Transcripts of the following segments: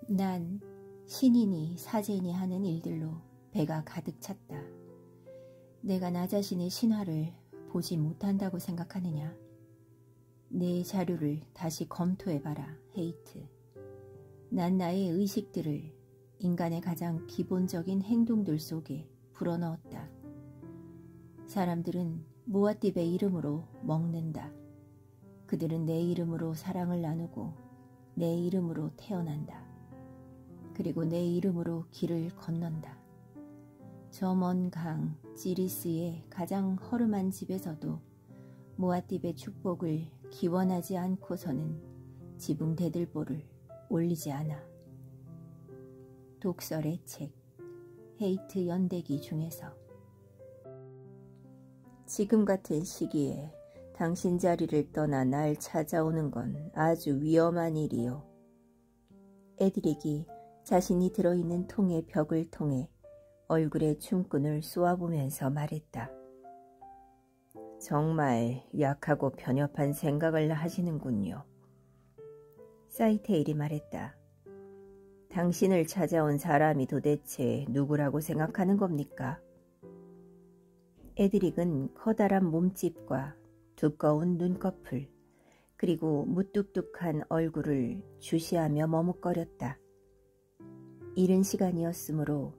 난 신이니 사제니 하는 일들로 배가 가득 찼다. 내가 나 자신의 신화를 보지 못한다고 생각하느냐? 내 자료를 다시 검토해봐라, 헤이트. 난 나의 의식들을 인간의 가장 기본적인 행동들 속에 불어넣었다. 사람들은 무아띠베의 이름으로 먹는다. 그들은 내 이름으로 사랑을 나누고 내 이름으로 태어난다. 그리고 내 이름으로 길을 건넌다. 저 먼 강 지리스의 가장 허름한 집에서도 무아띠베 축복을 기원하지 않고서는 지붕 대들보를 올리지 않아. 독설의 책, 헤이트 연대기 중에서. 지금 같은 시기에 당신 자리를 떠나 날 찾아오는 건 아주 위험한 일이요. 에드릭이 자신이 들어있는 통의 벽을 통해 얼굴에 춤꾼을 쏘아보면서 말했다. 정말 약하고 편협한 생각을 하시는군요. 사이테일이 말했다. 당신을 찾아온 사람이 도대체 누구라고 생각하는 겁니까? 에드릭은 커다란 몸집과 두꺼운 눈꺼풀 그리고 무뚝뚝한 얼굴을 주시하며 머뭇거렸다. 이른 시간이었으므로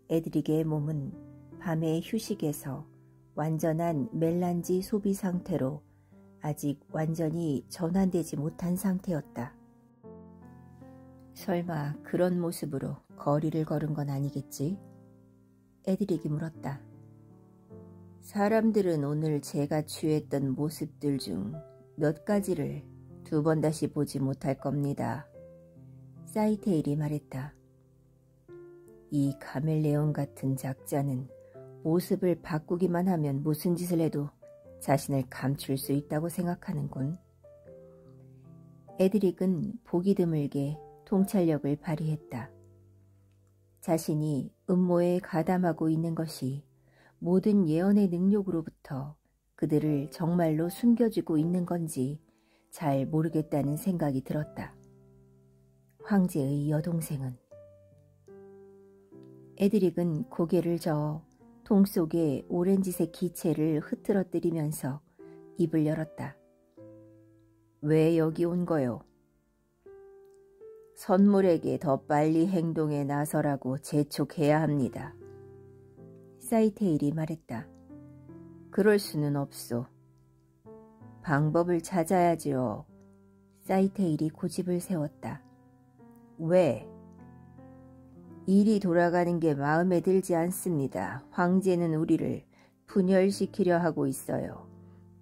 에드릭의 몸은 밤의 휴식에서 완전한 멜란지 소비 상태로 아직 완전히 전환되지 못한 상태였다. 설마 그런 모습으로 거리를 걸은 건 아니겠지? 에드릭이 물었다. 사람들은 오늘 제가 취했던 모습들 중 몇 가지를 두 번 다시 보지 못할 겁니다. 사이테일이 말했다. 이 카멜레온 같은 작자는 모습을 바꾸기만 하면 무슨 짓을 해도 자신을 감출 수 있다고 생각하는군. 에드릭은 보기 드물게 통찰력을 발휘했다. 자신이 음모에 가담하고 있는 것이 모든 예언의 능력으로부터 그들을 정말로 숨겨주고 있는 건지 잘 모르겠다는 생각이 들었다. 황제의 여동생은. 에드릭은 고개를 저어 통 속에 오렌지색 기체를 흐트러뜨리면서 입을 열었다. 왜 여기 온 거요? 선물에게 더 빨리 행동에 나서라고 재촉해야 합니다. 사이테일이 말했다. 그럴 수는 없소. 방법을 찾아야지요. 사이테일이 고집을 세웠다. 왜? 일이 돌아가는 게 마음에 들지 않습니다. 황제는 우리를 분열시키려 하고 있어요.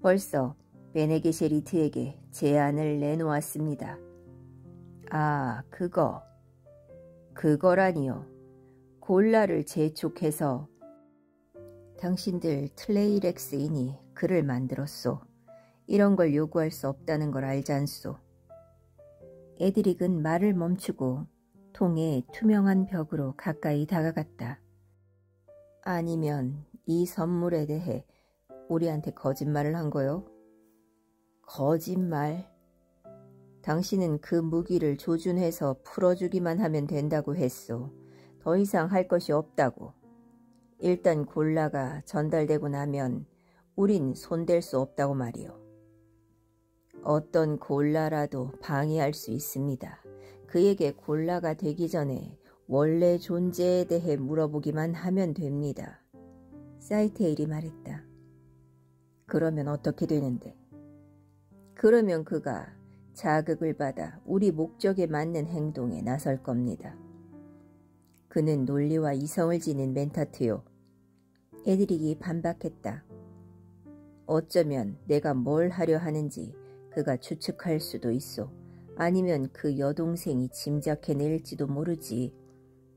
벌써 베네게셰리트에게 제안을 내놓았습니다. 아, 그거라니요. 골라를 재촉해서 당신들 트레이렉스인이 그를 만들었소. 이런 걸 요구할 수 없다는 걸 알잖소. 에드릭은 말을 멈추고 통의 투명한 벽으로 가까이 다가갔다. 아니면 이 선물에 대해 우리한테 거짓말을 한 거요? 거짓말? 당신은 그 무기를 조준해서 풀어주기만 하면 된다고 했소. 더 이상 할 것이 없다고. 일단 골라가 전달되고 나면 우린 손댈 수 없다고 말이요. 어떤 골라라도 방해할 수 있습니다. 그에게 골라가 되기 전에 원래 존재에 대해 물어보기만 하면 됩니다. 사이테일이 말했다. 그러면 어떻게 되는데? 그러면 그가 자극을 받아 우리 목적에 맞는 행동에 나설 겁니다. 그는 논리와 이성을 지닌 멘타트요. 에드릭이 반박했다. 어쩌면 내가 뭘 하려 하는지 그가 추측할 수도 있어. 아니면 그 여동생이 짐작해낼지도 모르지.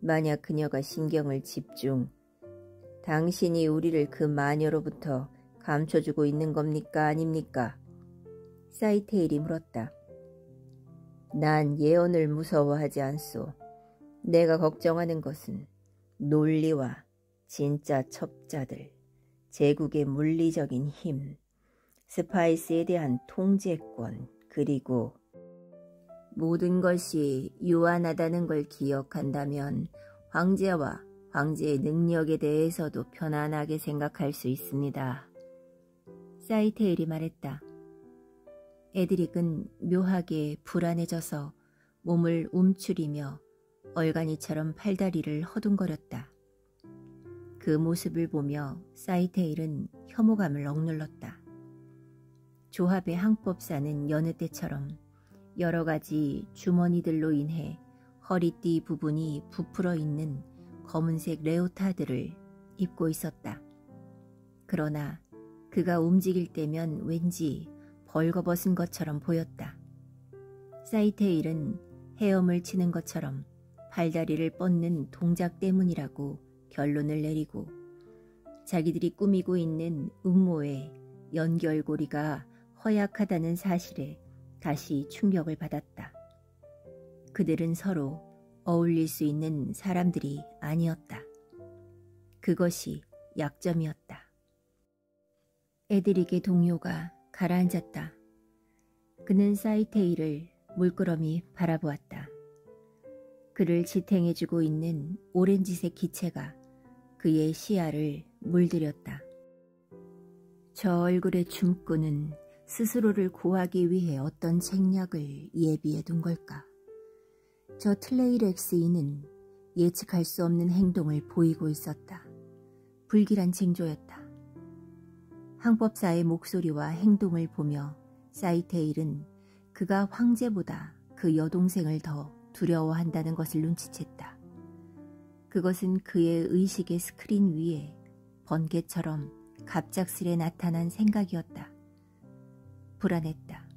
만약 그녀가 신경을 집중. 당신이 우리를 그 마녀로부터 감춰주고 있는 겁니까? 아닙니까? 사이테일이 물었다. 난 예언을 무서워하지 않소. 내가 걱정하는 것은 논리와 진짜 첩자들, 제국의 물리적인 힘, 스파이스에 대한 통제권, 그리고 모든 것이 유한하다는 걸 기억한다면 황제와 황제의 능력에 대해서도 편안하게 생각할 수 있습니다. 사이테일이 말했다. 에드릭은 묘하게 불안해져서 몸을 움츠리며 얼간이처럼 팔다리를 허둥거렸다. 그 모습을 보며 사이테일은 혐오감을 억눌렀다. 조합의 항법사는 여느 때처럼 여러 가지 주머니들로 인해 허리띠 부분이 부풀어 있는 검은색 레오타드를 입고 있었다. 그러나 그가 움직일 때면 왠지 벌거벗은 것처럼 보였다. 사이테일은 헤엄을 치는 것처럼 팔다리를 뻗는 동작 때문이라고 결론을 내리고 자기들이 꾸미고 있는 음모의 연결고리가 허약하다는 사실에 다시 충격을 받았다. 그들은 서로 어울릴 수 있는 사람들이 아니었다. 그것이 약점이었다. 에드릭의 동료가 가라앉았다. 그는 사이테일을 물끄러미 바라보았다. 그를 지탱해주고 있는 오렌지색 기체가 그의 시야를 물들였다. 저 얼굴의 춤꾼은 스스로를 구하기 위해 어떤 책략을 예비해 둔 걸까? 저 틀레이렉스인은 예측할 수 없는 행동을 보이고 있었다. 불길한 징조였다. 항법사의 목소리와 행동을 보며 사이테일은 그가 황제보다 그 여동생을 더 두려워한다는 것을 눈치챘다. 그것은 그의 의식의 스크린 위에 번개처럼 갑작스레 나타난 생각이었다. 불안했다.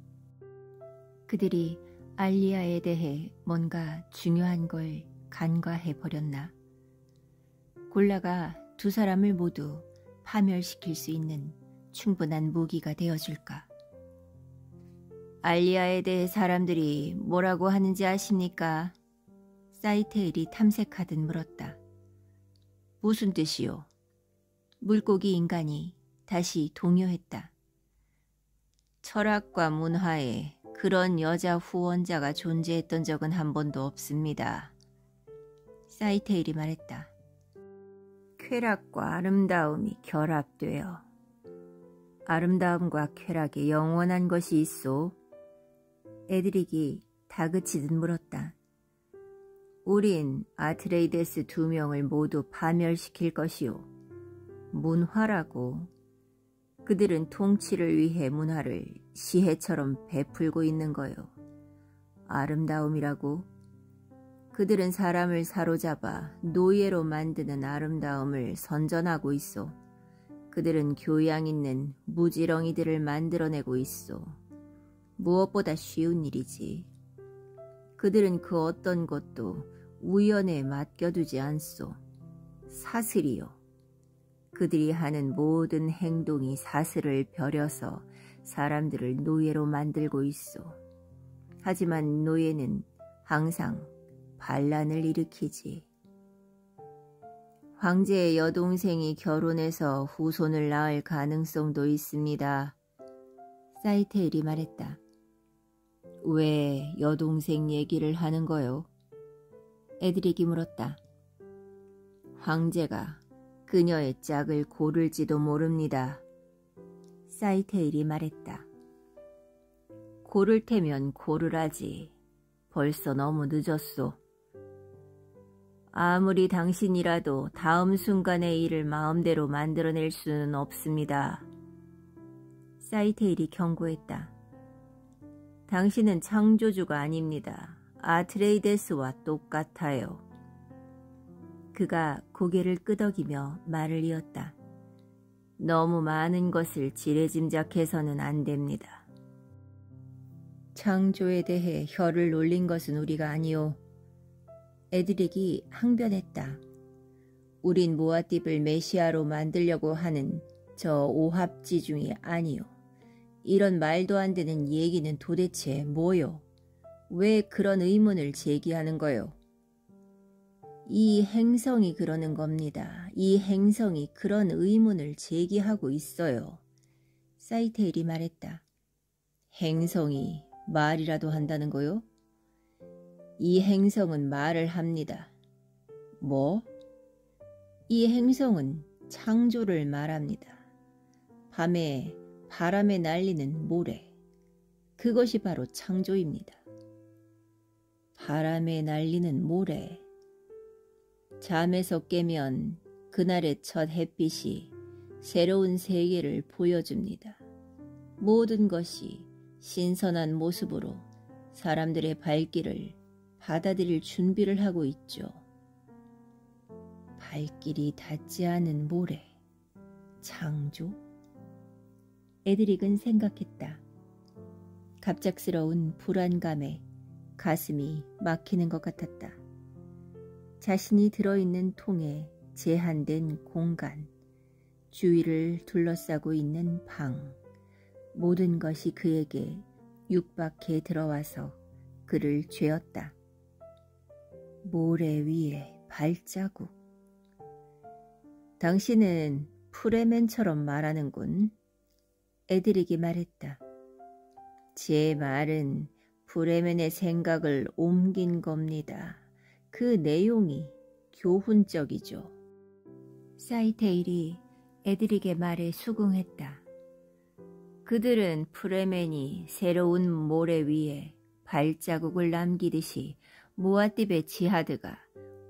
그들이 알리아에 대해 뭔가 중요한 걸 간과해 버렸나? 골라가 두 사람을 모두 파멸시킬 수 있는 충분한 무기가 되어줄까? 알리아에 대해 사람들이 뭐라고 하는지 아십니까? 사이테일이 탐색하듯 물었다. 무슨 뜻이요? 물고기 인간이 다시 동요했다. 철학과 문화에 그런 여자 후원자가 존재했던 적은 한 번도 없습니다. 사이테일이 말했다. 쾌락과 아름다움이 결합되어 아름다움과 쾌락에 영원한 것이 있소. 에드릭이 다그치듯 물었다. 우린 아트레이데스 2명을 모두 파멸시킬 것이오. 문화라고. 그들은 통치를 위해 문화를 시해처럼 베풀고 있는 거요. 아름다움이라고. 그들은 사람을 사로잡아 노예로 만드는 아름다움을 선전하고 있어. 그들은 교양 있는 무지렁이들을 만들어내고 있어. 무엇보다 쉬운 일이지. 그들은 그 어떤 것도 우연에 맡겨두지 않소. 사슬이요. 그들이 하는 모든 행동이 사슬을 벼려서 사람들을 노예로 만들고 있소. 하지만 노예는 항상 반란을 일으키지. 황제의 여동생이 결혼해서 후손을 낳을 가능성도 있습니다. 사이테일이 말했다. 왜 여동생 얘기를 하는 거요? 에드릭이 물었다. 황제가 그녀의 짝을 고를지도 모릅니다. 사이테일이 말했다. 고를 테면 고르라지. 벌써 너무 늦었소. 아무리 당신이라도 다음 순간의 일을 마음대로 만들어낼 수는 없습니다. 사이테일이 경고했다. 당신은 창조주가 아닙니다. 아트레이데스와 똑같아요. 그가 고개를 끄덕이며 말을 이었다. 너무 많은 것을 지레짐작해서는 안 됩니다. 창조에 대해 혀를 놀린 것은 우리가 아니오. 에드릭이 항변했다. 우린 모아팁을 메시아로 만들려고 하는 저 오합지중이 아니오. 이런 말도 안 되는 얘기는 도대체 뭐요? 왜 그런 의문을 제기하는 거요? 이 행성이 그러는 겁니다. 이 행성이 그런 의문을 제기하고 있어요. 사이테일이 말했다. 행성이 말이라도 한다는 거요? 이 행성은 말을 합니다. 뭐? 이 행성은 창조를 말합니다. 밤에 바람에 날리는 모래, 그것이 바로 창조입니다. 바람에 날리는 모래. 잠에서 깨면 그날의 첫 햇빛이 새로운 세계를 보여줍니다. 모든 것이 신선한 모습으로 사람들의 발길을 받아들일 준비를 하고 있죠. 발길이 닿지 않은 모래, 창조? 에드릭은 생각했다. 갑작스러운 불안감에 가슴이 막히는 것 같았다. 자신이 들어있는 통에 제한된 공간, 주위를 둘러싸고 있는 방, 모든 것이 그에게 육박해 들어와서 그를 죄었다. 모래 위에 발자국. 당신은 프레맨처럼 말하는군. 에드릭이 말했다. 제 말은 프레맨의 생각을 옮긴 겁니다. 그 내용이 교훈적이죠. 사이테일이 에드릭의 말에 수긍했다. 그들은 프레맨이 새로운 모래 위에 발자국을 남기듯이 무아팁의 지하드가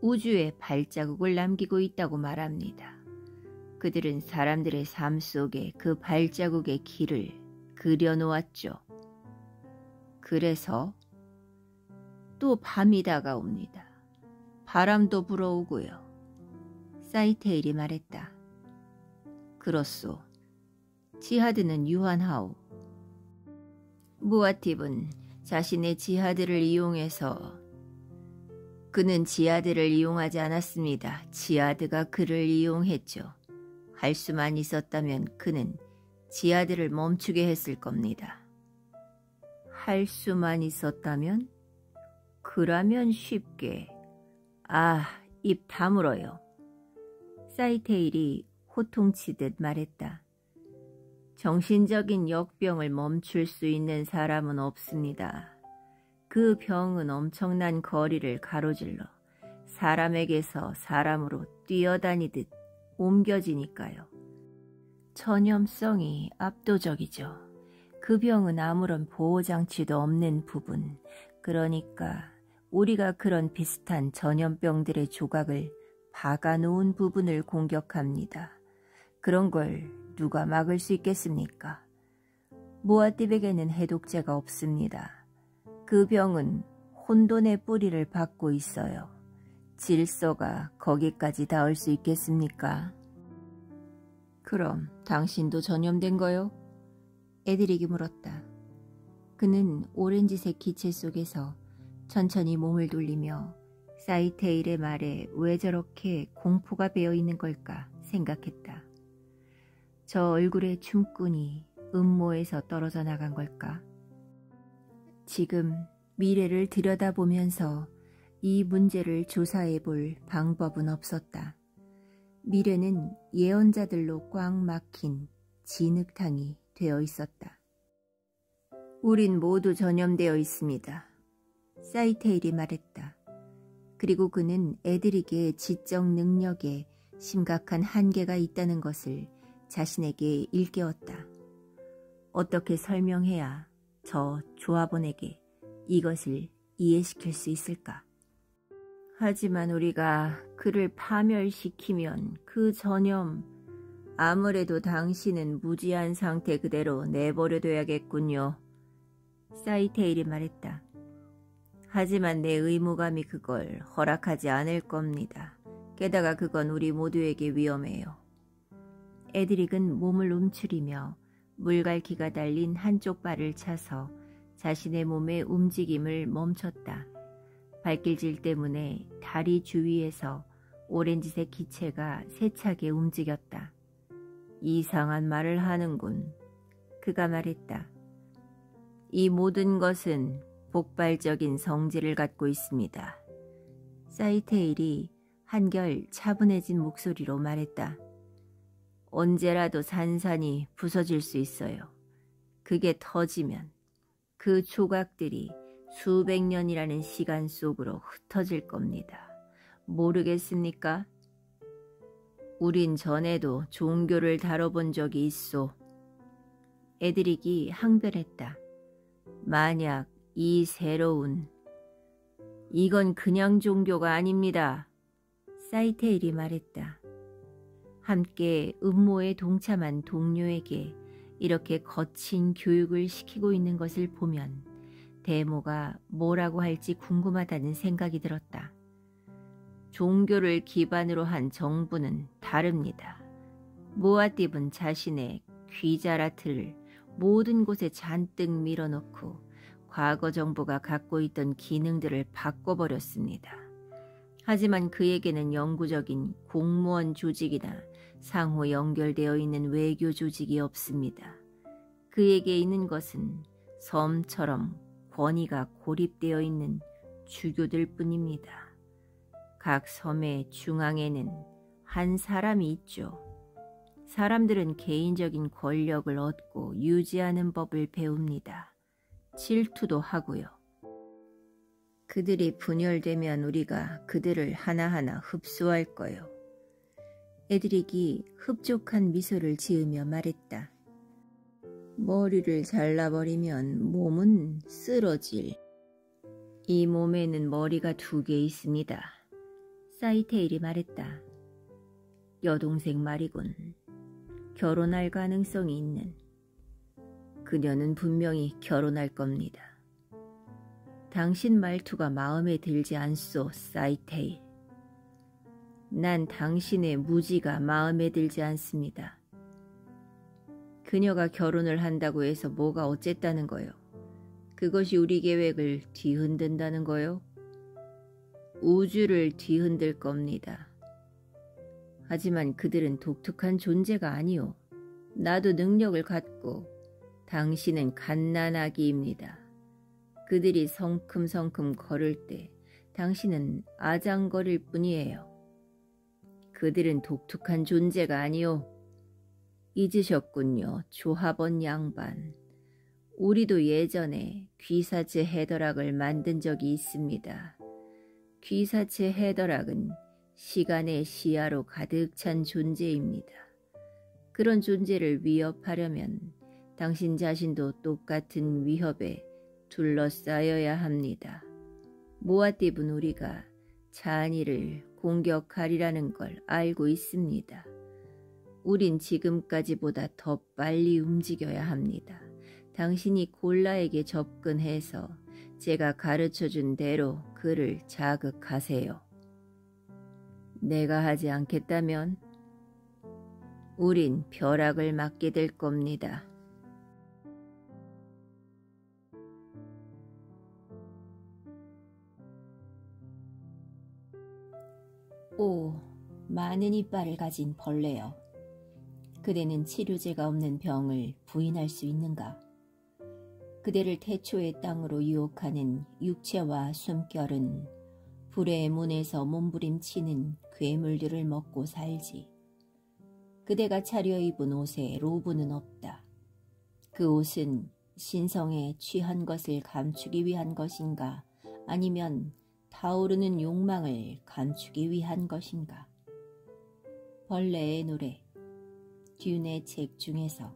우주에 발자국을 남기고 있다고 말합니다. 그들은 사람들의 삶 속에 그 발자국의 길을 그려놓았죠. 그래서 또 밤이 다가옵니다. 바람도 불어오고요. 사이테일이 말했다. 그렇소. 지하드는 유한하오. 무아팁은 자신의 지하드를 이용해서 그는 지하드를 이용하지 않았습니다. 지하드가 그를 이용했죠. 할 수만 있었다면 그는 지하드를 멈추게 했을 겁니다. 할 수만 있었다면? 그라면 쉽게. 입 다물어요. 사이테일이 호통치듯 말했다. 정신적인 역병을 멈출 수 있는 사람은 없습니다. 그 병은 엄청난 거리를 가로질러 사람에게서 사람으로 뛰어다니듯 옮겨지니까요. 전염성이 압도적이죠. 그 병은 아무런 보호장치도 없는 부분, 그러니까 우리가 그런 비슷한 전염병들의 조각을 박아놓은 부분을 공격합니다. 그런 걸 누가 막을 수 있겠습니까? 무아팁에게는 해독제가 없습니다. 그 병은 혼돈의 뿌리를 받고 있어요. 질서가 거기까지 닿을 수 있겠습니까? 그럼 당신도 전염된 거요? 에드릭이 물었다. 그는 오렌지색 기체 속에서 천천히 몸을 돌리며 사이테일의 말에 왜 저렇게 공포가 배어있는 걸까 생각했다. 저 얼굴의 춤꾼이 음모에서 떨어져 나간 걸까? 지금 미래를 들여다보면서 이 문제를 조사해 볼 방법은 없었다. 미래는 예언자들로 꽉 막힌 진흙탕이 되어 있었다. 우린 모두 전염되어 있습니다. 사이테일이 말했다. 그리고 그는 에드릭의 지적 능력에 심각한 한계가 있다는 것을 자신에게 일깨웠다. 어떻게 설명해야 저 조합원에게 이것을 이해시킬 수 있을까? 하지만 우리가 그를 파멸시키면 그 전염, 아무래도 당신은 무지한 상태 그대로 내버려둬야겠군요. 사이테일이 말했다. 하지만 내 의무감이 그걸 허락하지 않을 겁니다. 게다가 그건 우리 모두에게 위험해요. 에드릭은 몸을 움츠리며 물갈퀴가 달린 한쪽 발을 차서 자신의 몸의 움직임을 멈췄다. 발길질 때문에 다리 주위에서 오렌지색 기체가 세차게 움직였다. 이상한 말을 하는군. 그가 말했다. 이 모든 것은 폭발적인 성질을 갖고 있습니다. 사이테일이 한결 차분해진 목소리로 말했다. 언제라도 산산이 부서질 수 있어요. 그게 터지면 그 조각들이 수백 년이라는 시간 속으로 흩어질 겁니다. 모르겠습니까? 우린 전에도 종교를 다뤄본 적이 있소. 에드릭이 항변했다. 만약 이 새로운 이건 그냥 종교가 아닙니다. 사이테일이 말했다. 함께 음모에 동참한 동료에게 이렇게 거친 교육을 시키고 있는 것을 보면 데모가 뭐라고 할지 궁금하다는 생각이 들었다. 종교를 기반으로 한 정부는 다릅니다. 모아팁은 자신의 귀자라트를 모든 곳에 잔뜩 밀어넣고 과거 정부가 갖고 있던 기능들을 바꿔버렸습니다. 하지만 그에게는 영구적인 공무원 조직이나 상호 연결되어 있는 외교 조직이 없습니다. 그에게 있는 것은 섬처럼 권위가 고립되어 있는 주교들 뿐입니다. 각 섬의 중앙에는 한 사람이 있죠. 사람들은 개인적인 권력을 얻고 유지하는 법을 배웁니다. 질투도 하고요. 그들이 분열되면 우리가 그들을 하나하나 흡수할 거요. 에드릭이 흡족한 미소를 지으며 말했다. 머리를 잘라버리면 몸은 쓰러질. 이 몸에는 머리가 2개 있습니다. 사이테일이 말했다. 여동생 말이군. 결혼할 가능성이 있는. 그녀는 분명히 결혼할 겁니다. 당신 말투가 마음에 들지 않소, 사이테일. 난 당신의 무지가 마음에 들지 않습니다. 그녀가 결혼을 한다고 해서 뭐가 어쨌다는 거요? 그것이 우리 계획을 뒤흔든다는 거요? 우주를 뒤흔들 겁니다. 하지만 그들은 독특한 존재가 아니오. 나도 능력을 갖고 당신은 갓난아기입니다. 그들이 성큼성큼 걸을 때 당신은 아장거릴 뿐이에요. 그들은 독특한 존재가 아니오. 잊으셨군요, 조합원 양반. 우리도 예전에 귀사체 헤더락을 만든 적이 있습니다. 귀사체 헤더락은 시간의 시야로 가득 찬 존재입니다. 그런 존재를 위협하려면 당신 자신도 똑같은 위협에 둘러싸여야 합니다. 모아팁은 우리가 찬이를 공격하리라는 걸 알고 있습니다. 우린 지금까지보다 더 빨리 움직여야 합니다. 당신이 골라에게 접근해서 제가 가르쳐준 대로 그를 자극하세요. 내가 하지 않겠다면 우린 벼락을 맞게 될 겁니다. 오, 많은 이빨을 가진 벌레여. 그대는 치료제가 없는 병을 부인할 수 있는가? 그대를 태초의 땅으로 유혹하는 육체와 숨결은 불의 문에서 몸부림치는 괴물들을 먹고 살지. 그대가 차려입은 옷에 로브는 없다. 그 옷은 신성에 취한 것을 감추기 위한 것인가, 아니면 타오르는 욕망을 감추기 위한 것인가. 벌레의 노래, 듄의 책 중에서.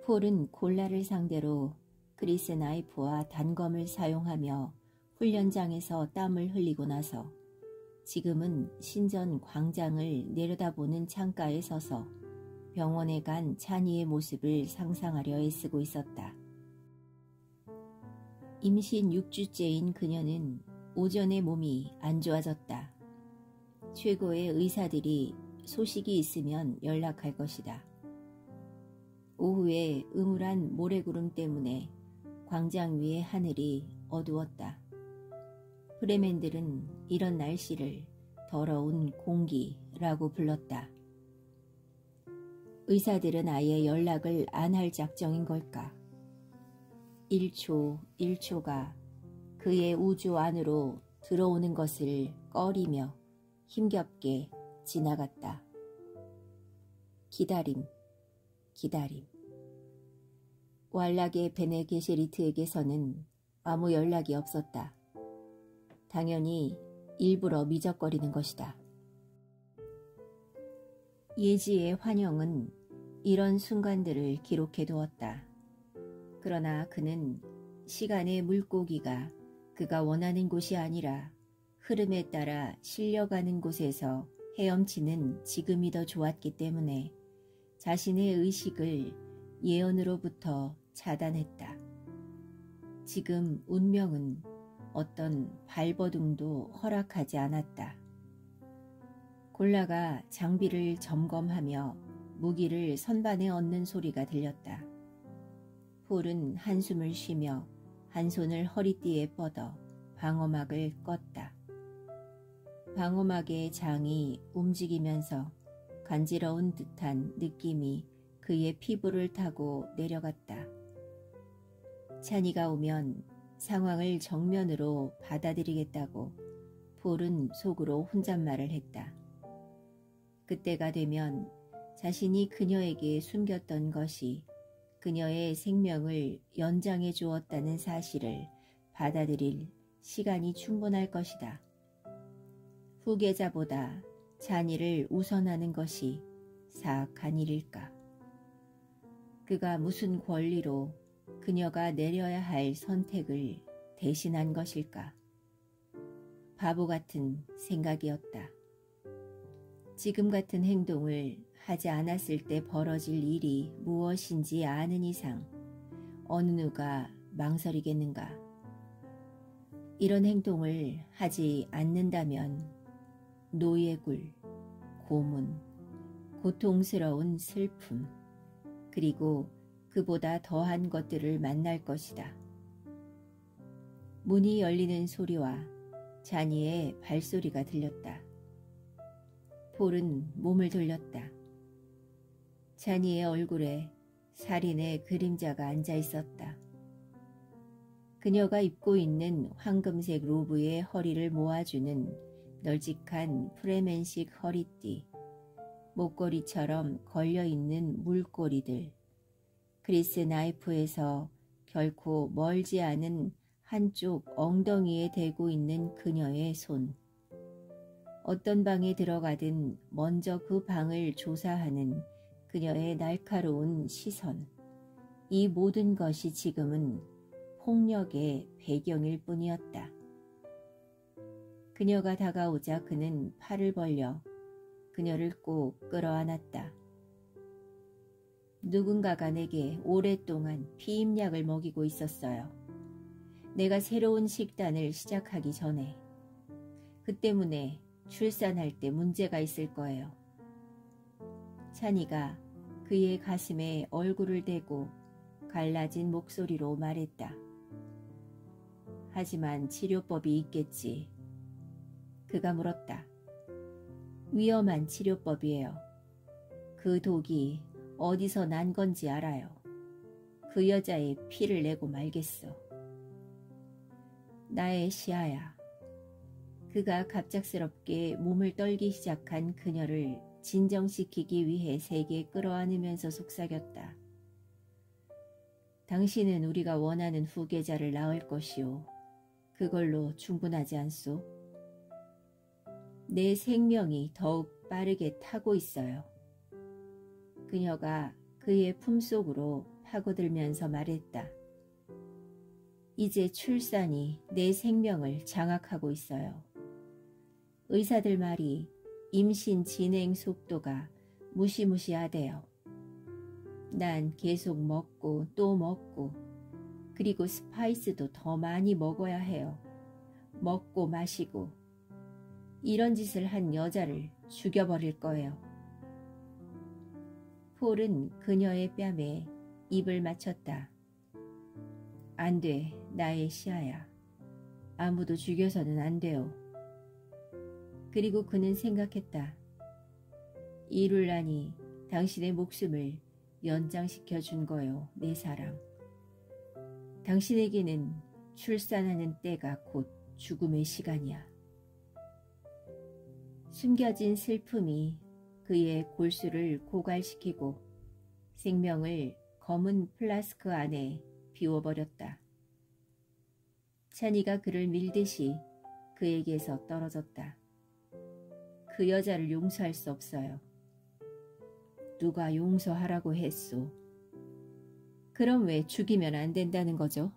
폴은 골라를 상대로 그리스 나이프와 단검을 사용하며 훈련장에서 땀을 흘리고 나서 지금은 신전 광장을 내려다보는 창가에 서서 병원에 간 찬이의 모습을 상상하려 애쓰고 있었다. 임신 6주째인 그녀는 오전에 몸이 안 좋아졌다. 최고의 의사들이 소식이 있으면 연락할 것이다. 오후에 음울한 모래구름 때문에 광장 위의 하늘이 어두웠다. 프레맨들은 이런 날씨를 더러운 공기라고 불렀다. 의사들은 아예 연락을 안 할 작정인 걸까? 1초 1초가 그의 우주 안으로 들어오는 것을 꺼리며 힘겹게 지나갔다. 기다림, 기다림. 왈락의 베네 게세리트에게서는 아무 연락이 없었다. 당연히 일부러 미적거리는 것이다. 예지의 환영은 이런 순간들을 기록해 두었다. 그러나 그는 시간의 물고기가 그가 원하는 곳이 아니라 흐름에 따라 실려가는 곳에서 헤엄치는 지금이 더 좋았기 때문에 자신의 의식을 예언으로부터 차단했다. 지금 운명은 어떤 발버둥도 허락하지 않았다. 골라가 장비를 점검하며 무기를 선반에 얹는 소리가 들렸다. 폴은 한숨을 쉬며 한 손을 허리띠에 뻗어 방어막을 껐다. 방어막의 장이 움직이면서 간지러운 듯한 느낌이 그의 피부를 타고 내려갔다. 찬이가 오면 상황을 정면으로 받아들이겠다고 폴은 속으로 혼잣말을 했다. 그때가 되면 자신이 그녀에게 숨겼던 것이 그녀의 생명을 연장해 주었다는 사실을 받아들일 시간이 충분할 것이다. 후계자보다 찬이를 우선하는 것이 사악한 일일까? 그가 무슨 권리로 그녀가 내려야 할 선택을 대신한 것일까? 바보 같은 생각이었다. 지금 같은 행동을 하지 않았을 때 벌어질 일이 무엇인지 아는 이상 어느 누가 망설이겠는가? 이런 행동을 하지 않는다면 노예굴, 고문, 고통스러운 슬픔, 그리고 그보다 더한 것들을 만날 것이다. 문이 열리는 소리와 자니의 발소리가 들렸다. 폴은 몸을 돌렸다. 자니의 얼굴에 살인의 그림자가 앉아 있었다. 그녀가 입고 있는 황금색 로브의 허리를 모아주는 널찍한 프레멘식 허리띠, 목걸이처럼 걸려있는 물꼬리들, 그리스 나이프에서 결코 멀지 않은 한쪽 엉덩이에 대고 있는 그녀의 손. 어떤 방에 들어가든 먼저 그 방을 조사하는 그녀의 날카로운 시선. 이 모든 것이 지금은 폭력의 배경일 뿐이었다. 그녀가 다가오자 그는 팔을 벌려 그녀를 꼭 끌어안았다. 누군가가 내게 오랫동안 피임약을 먹이고 있었어요. 내가 새로운 식단을 시작하기 전에. 그 때문에 출산할 때 문제가 있을 거예요. 찬이가 그의 가슴에 얼굴을 대고 갈라진 목소리로 말했다. 하지만 치료법이 있겠지. 그가 물었다. 위험한 치료법이에요. 그 독이 어디서 난 건지 알아요. 그 여자의 피를 내고 말겠어. 나의 시아야. 그가 갑작스럽게 몸을 떨기 시작한 그녀를 진정시키기 위해 세게 끌어안으면서 속삭였다. 당신은 우리가 원하는 후계자를 낳을 것이오. 그걸로 충분하지 않소? 내 생명이 더욱 빠르게 타고 있어요. 그녀가 그의 품속으로 파고들면서 말했다. 이제 출산이 내 생명을 장악하고 있어요. 의사들 말이 임신 진행 속도가 무시무시하대요. 난 계속 먹고 또 먹고 그리고 스파이스도 더 많이 먹어야 해요. 먹고 마시고 이런 짓을 한 여자를 죽여버릴 거예요. 폴은 그녀의 뺨에 입을 맞췄다. 안 돼, 나의 시아야. 아무도 죽여서는 안 돼요. 그리고 그는 생각했다. 이룰란이 당신의 목숨을 연장시켜 준 거요, 내 사랑. 당신에게는 출산하는 때가 곧 죽음의 시간이야. 숨겨진 슬픔이 그의 골수를 고갈시키고 생명을 검은 플라스크 안에 비워버렸다. 찬이가 그를 밀듯이 그에게서 떨어졌다. 그 여자를 용서할 수 없어요. 누가 용서하라고 했소? 그럼 왜 죽이면 안 된다는 거죠?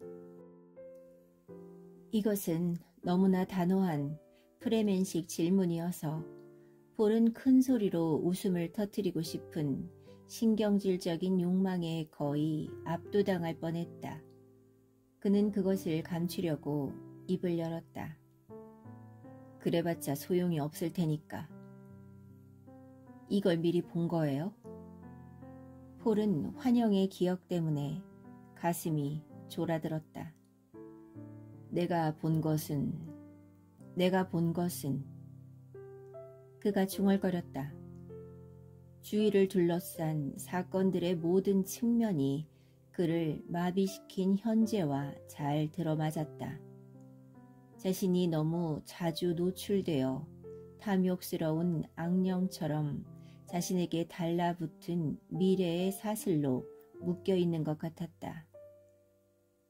이것은 너무나 단호한 프레맨식 질문이어서 폴은 큰 소리로 웃음을 터뜨리고 싶은 신경질적인 욕망에 거의 압도당할 뻔했다. 그는 그것을 감추려고 입을 열었다. 그래봤자 소용이 없을 테니까. 이걸 미리 본 거예요? 폴은 환영의 기억 때문에 가슴이 졸아들었다. 내가 본 것은 그가 중얼거렸다. 주위를 둘러싼 사건들의 모든 측면이 그를 마비시킨 현재와 잘 들어맞았다. 자신이 너무 자주 노출되어 탐욕스러운 악령처럼 자신에게 달라붙은 미래의 사슬로 묶여있는 것 같았다.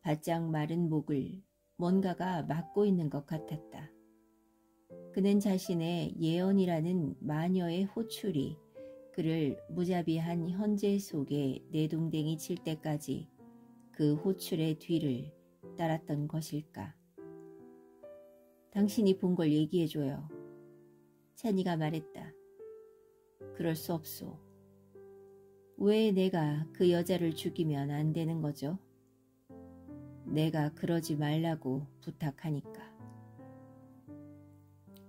바짝 마른 목을 뭔가가 막고 있는 것 같았다. 그는 자신의 예언이라는 마녀의 호출이 그를 무자비한 현재 속에 내동댕이 칠 때까지 그 호출의 뒤를 따랐던 것일까? 당신이 본 걸 얘기해줘요. 찬이가 말했다. 그럴 수 없소. 왜 내가 그 여자를 죽이면 안 되는 거죠? 내가 그러지 말라고 부탁하니까.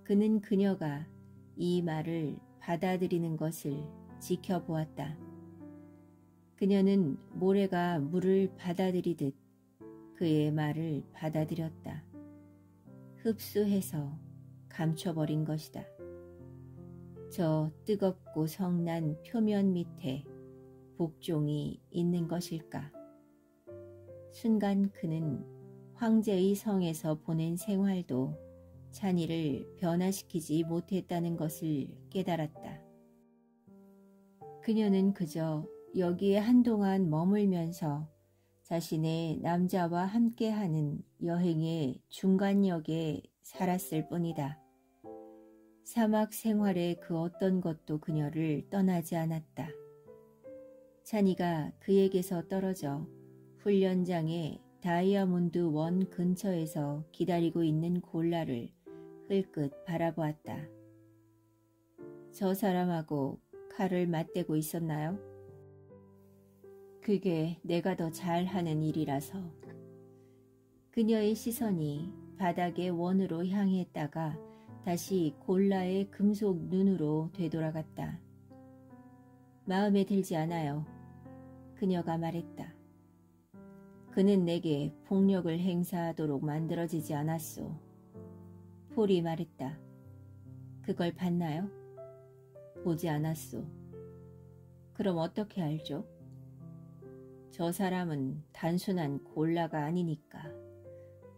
그는 그녀가 이 말을 받아들이는 것을 지켜보았다. 그녀는 모래가 물을 받아들이듯 그의 말을 받아들였다. 흡수해서 감춰버린 것이다. 저 뜨겁고 성난 표면 밑에 복종이 있는 것일까? 순간 그는 황제의 성에서 보낸 생활도 찬이를 변화시키지 못했다는 것을 깨달았다. 그녀는 그저 여기에 한동안 머물면서 자신의 남자와 함께하는 여행의 중간역에 살았을 뿐이다. 사막 생활의 그 어떤 것도 그녀를 떠나지 않았다. 찬이가 그에게서 떨어져 훈련장의 다이아몬드 원 근처에서 기다리고 있는 골라를 흘끗 바라보았다. 저 사람하고 칼을 맞대고 있었나요? 그게 내가 더 잘하는 일이라서. 그녀의 시선이 바닥의 원으로 향했다가 다시 골라의 금속 눈으로 되돌아갔다. 마음에 들지 않아요. 그녀가 말했다. 그는 내게 폭력을 행사하도록 만들어지지 않았소. 폴이 말했다. 그걸 봤나요? 보지 않았소. 그럼 어떻게 알죠? 저 사람은 단순한 골라가 아니니까.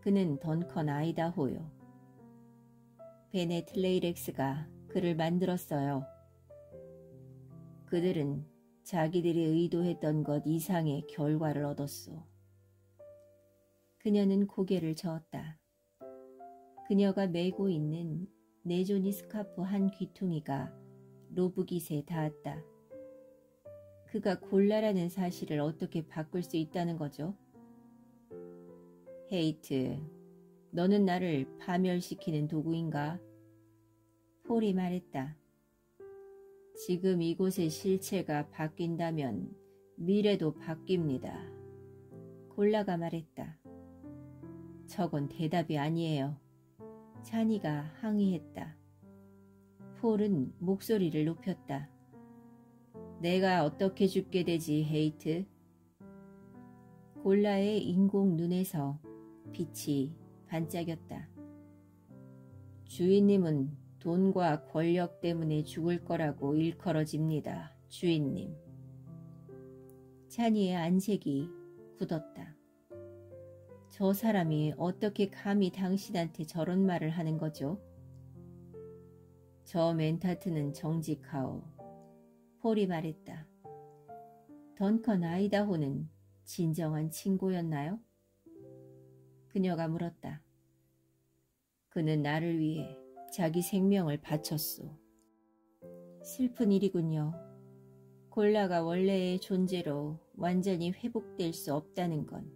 그는 던컨 아이다호요. 베넷 레이렉스가 그를 만들었어요. 그들은 자기들이 의도했던 것 이상의 결과를 얻었소. 그녀는 고개를 저었다. 그녀가 메고 있는 네조니 스카프 한 귀퉁이가 로브깃에 닿았다. 그가 골라라는 사실을 어떻게 바꿀 수 있다는 거죠? 헤이트, 너는 나를 파멸시키는 도구인가? 폴이 말했다. 지금 이곳의 실체가 바뀐다면 미래도 바뀝니다. 골라가 말했다. 저건 대답이 아니에요. 찬이가 항의했다. 폴은 목소리를 높였다. 내가 어떻게 죽게 되지, 헤이트? 골라의 인공 눈에서 빛이 반짝였다. 주인님은 돈과 권력 때문에 죽을 거라고 일컬어집니다, 주인님. 찬이의 안색이 굳었다. 저 사람이 어떻게 감히 당신한테 저런 말을 하는 거죠? 저 멘타트는 정직하오. 폴이 말했다. 던컨 아이다호는 진정한 친구였나요? 그녀가 물었다. 그는 나를 위해 자기 생명을 바쳤소. 슬픈 일이군요. 골라가 원래의 존재로 완전히 회복될 수 없다는 건.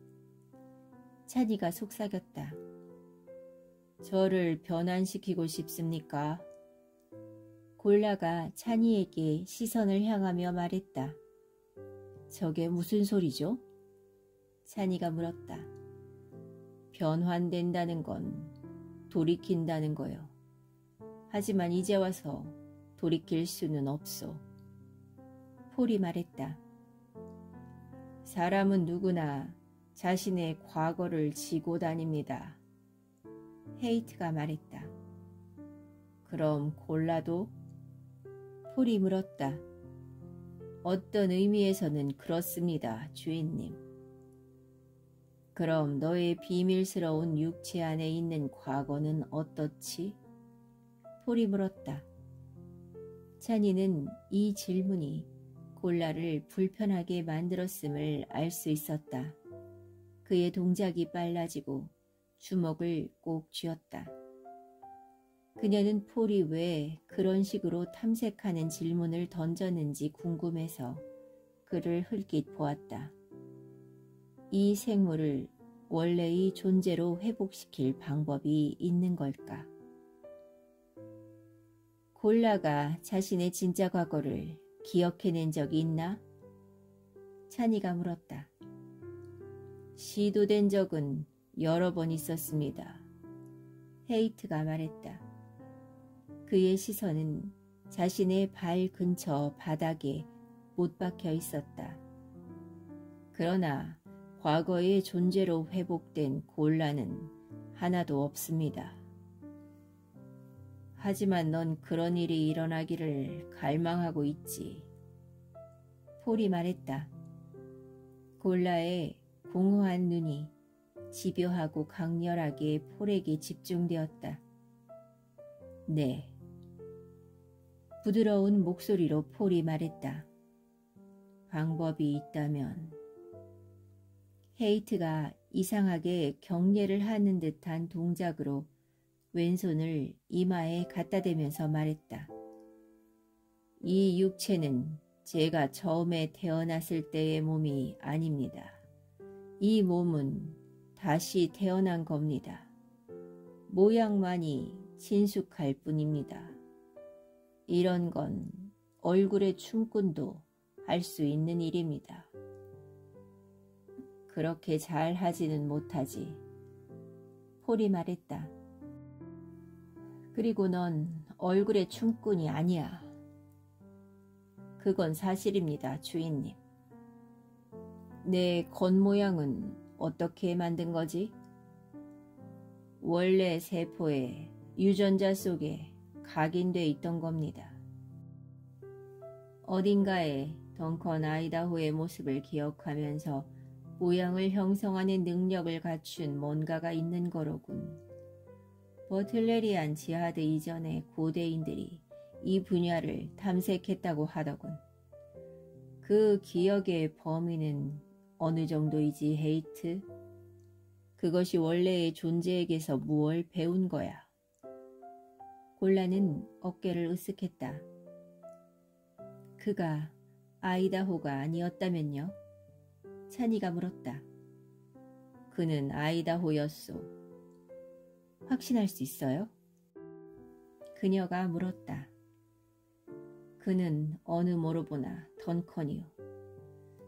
찬이가 속삭였다. 저를 변환시키고 싶습니까? 골라가 찬이에게 시선을 향하며 말했다. 저게 무슨 소리죠? 찬이가 물었다. 변환된다는 건 돌이킨다는 거요. 하지만 이제 와서 돌이킬 수는 없소. 폴이 말했다. 사람은 누구나 자신의 과거를 지고 다닙니다. 헤이트가 말했다. 그럼 골라도? 폴이 물었다. 어떤 의미에서는 그렇습니다, 주인님. 그럼 너의 비밀스러운 육체 안에 있는 과거는 어떻지? 폴이 물었다. 찬이는 이 질문이 골라를 불편하게 만들었음을 알 수 있었다. 그의 동작이 빨라지고 주먹을 꼭 쥐었다. 그녀는 폴이 왜 그런 식으로 탐색하는 질문을 던졌는지 궁금해서 그를 흘낏 보았다. 이 생물을 원래의 존재로 회복시킬 방법이 있는 걸까? 골라가 자신의 진짜 과거를 기억해낸 적이 있나? 찬이가 물었다. 시도된 적은 여러 번 있었습니다. 헤이트가 말했다. 그의 시선은 자신의 발 근처 바닥에 못 박혀 있었다. 그러나 과거의 존재로 회복된 골라는 하나도 없습니다. 하지만 넌 그런 일이 일어나기를 갈망하고 있지. 폴이 말했다. 골라의 공허한 눈이 집요하고 강렬하게 폴에게 집중되었다. 네. 부드러운 목소리로 폴이 말했다. 방법이 있다면. 헤이트가 이상하게 경례를 하는 듯한 동작으로 왼손을 이마에 갖다 대면서 말했다. 이 육체는 제가 처음에 태어났을 때의 몸이 아닙니다. 이 몸은 다시 태어난 겁니다. 모양만이 친숙할 뿐입니다. 이런 건 얼굴의 춤꾼도 할 수 있는 일입니다. 그렇게 잘 하지는 못하지. 폴이 말했다. 그리고 넌 얼굴의 춤꾼이 아니야. 그건 사실입니다, 주인님. 내 겉모양은 어떻게 만든 거지? 원래 세포에 유전자 속에 각인돼 있던 겁니다. 어딘가에 덩컨 아이다호의 모습을 기억하면서 모양을 형성하는 능력을 갖춘 뭔가가 있는 거로군. 버틀레리안 지하드 이전의 고대인들이 이 분야를 탐색했다고 하더군. 그 기억의 범위는 어느 정도이지, 헤이트? 그것이 원래의 존재에게서 무얼 배운 거야. 골라는 어깨를 으쓱했다. 그가 아이다호가 아니었다면요? 찬이가 물었다. 그는 아이다호였소. 확신할 수 있어요? 그녀가 물었다. 그는 어느 모로보나 던컨이요.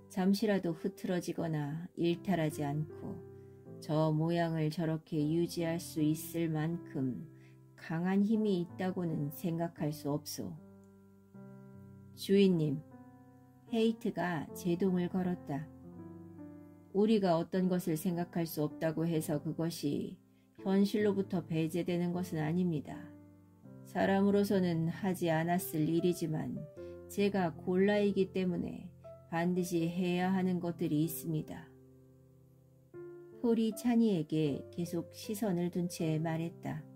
잠시라도 흐트러지거나 일탈하지 않고 저 모양을 저렇게 유지할 수 있을 만큼 강한 힘이 있다고는 생각할 수 없소. 주인님, 헤이트가 제동을 걸었다. 우리가 어떤 것을 생각할 수 없다고 해서 그것이 현실로부터 배제되는 것은 아닙니다. 사람으로서는 하지 않았을 일이지만 제가 골라이기 때문에 반드시 해야 하는 것들이 있습니다. 폴이 찬이에게 계속 시선을 둔 채 말했다.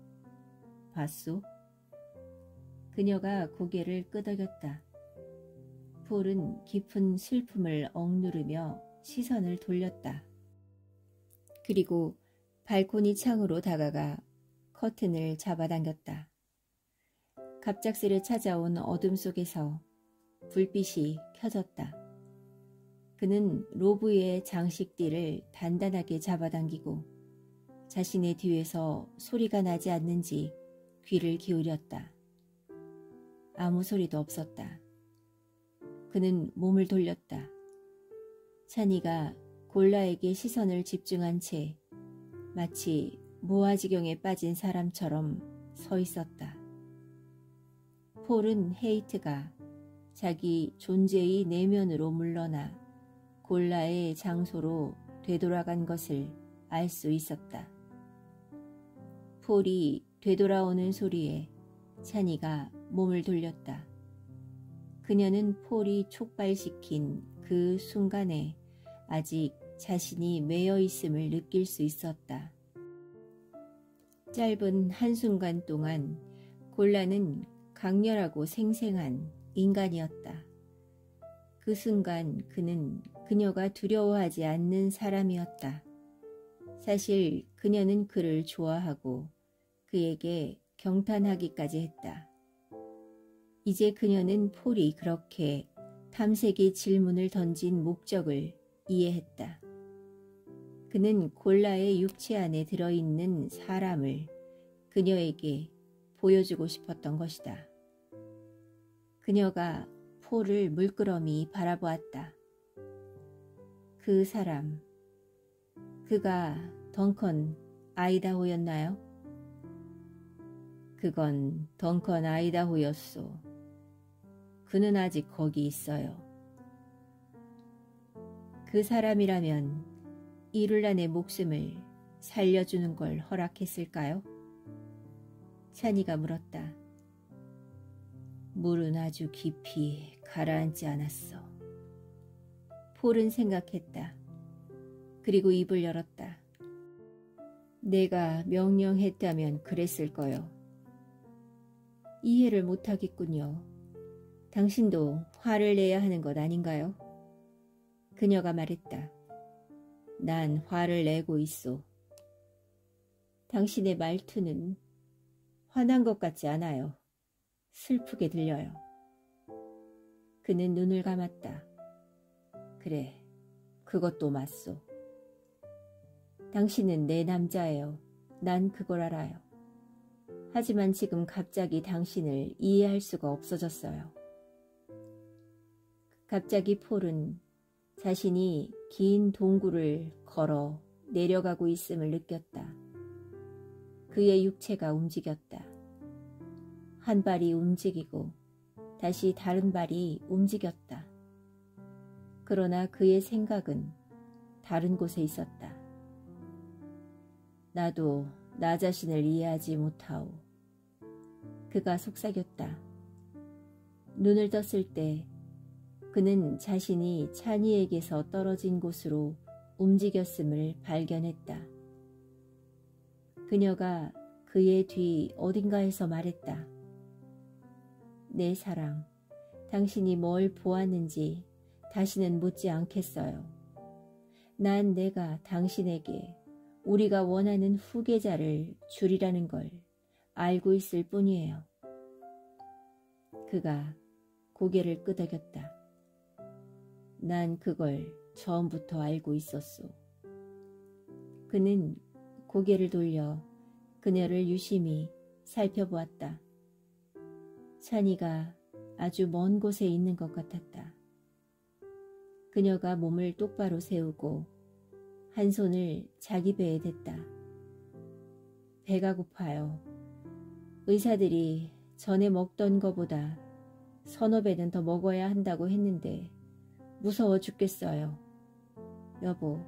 봤소? 그녀가 고개를 끄덕였다. 폴은 깊은 슬픔을 억누르며 시선을 돌렸다. 그리고 발코니 창으로 다가가 커튼을 잡아당겼다. 갑작스레 찾아온 어둠 속에서 불빛이 켜졌다. 그는 로브의 장식띠를 단단하게 잡아당기고 자신의 뒤에서 소리가 나지 않는지 귀를 기울였다. 아무 소리도 없었다. 그는 몸을 돌렸다. 찬이가 골라에게 시선을 집중한 채 마치 무아지경에 빠진 사람처럼 서 있었다. 폴은 헤이트가 자기 존재의 내면으로 물러나 골라의 장소로 되돌아간 것을 알 수 있었다. 폴이 되돌아오는 소리에 찬이가 몸을 돌렸다. 그녀는 폴이 촉발시킨 그 순간에 아직 자신이 매여 있음을 느낄 수 있었다. 짧은 한순간 동안 골라는 강렬하고 생생한 인간이었다. 그 순간 그는 그녀가 두려워하지 않는 사람이었다. 사실 그녀는 그를 좋아하고 그에게 경탄하기까지 했다. 이제 그녀는 폴이 그렇게 탐색의 질문을 던진 목적을 이해했다. 그는 골라의 육체 안에 들어있는 사람을 그녀에게 보여주고 싶었던 것이다. 그녀가 폴을 물끄러미 바라보았다. 그 사람, 그가 덩컨 아이다호였나요? 그건 덩컨 아이다호였소. 그는 아직 거기 있어요. 그 사람이라면 이룰란의 목숨을 살려주는 걸 허락했을까요? 찬이가 물었다. 물은 아주 깊이 가라앉지 않았어. 폴은 생각했다. 그리고 입을 열었다. 내가 명령했다면 그랬을 거요. 이해를 못하겠군요. 당신도 화를 내야 하는 것 아닌가요? 그녀가 말했다. 난 화를 내고 있소. 당신의 말투는 화난 것 같지 않아요. 슬프게 들려요. 그는 눈을 감았다. 그래, 그것도 맞소. 당신은 내 남자예요. 난 그걸 알아요. 하지만 지금 갑자기 당신을 이해할 수가 없어졌어요. 갑자기 폴은 자신이 긴 동굴을 걸어 내려가고 있음을 느꼈다. 그의 육체가 움직였다. 한 발이 움직이고 다시 다른 발이 움직였다. 그러나 그의 생각은 다른 곳에 있었다. 나도 나 자신을 이해하지 못하오. 그가 속삭였다. 눈을 떴을 때 그는 자신이 찬이에게서 떨어진 곳으로 움직였음을 발견했다. 그녀가 그의 뒤 어딘가에서 말했다. 내 사랑, 당신이 뭘 보았는지 다시는 묻지 않겠어요. 난 내가 당신에게 우리가 원하는 후계자를 주리라는 걸 알고 있을 뿐이에요. 그가 고개를 끄덕였다. 난 그걸 처음부터 알고 있었소. 그는 고개를 돌려 그녀를 유심히 살펴보았다. 찬이가 아주 먼 곳에 있는 것 같았다. 그녀가 몸을 똑바로 세우고 한 손을 자기 배에 댔다. 배가 고파요. 의사들이 전에 먹던 거보다 서너 배는 더 먹어야 한다고 했는데 무서워 죽겠어요. 여보,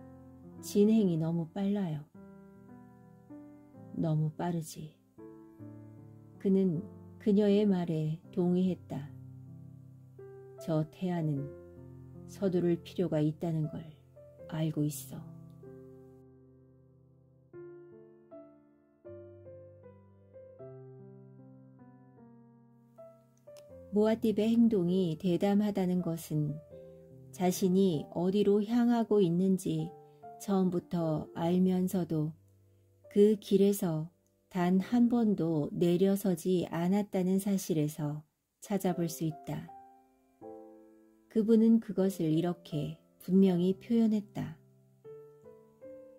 진행이 너무 빨라요. 너무 빠르지. 그는 그녀의 말에 동의했다. 저 태아는 서두를 필요가 있다는 걸 알고 있어. 무아팁의 행동이 대담하다는 것은 자신이 어디로 향하고 있는지 처음부터 알면서도 그 길에서 단 한 번도 내려서지 않았다는 사실에서 찾아볼 수 있다. 그분은 그것을 이렇게 분명히 표현했다.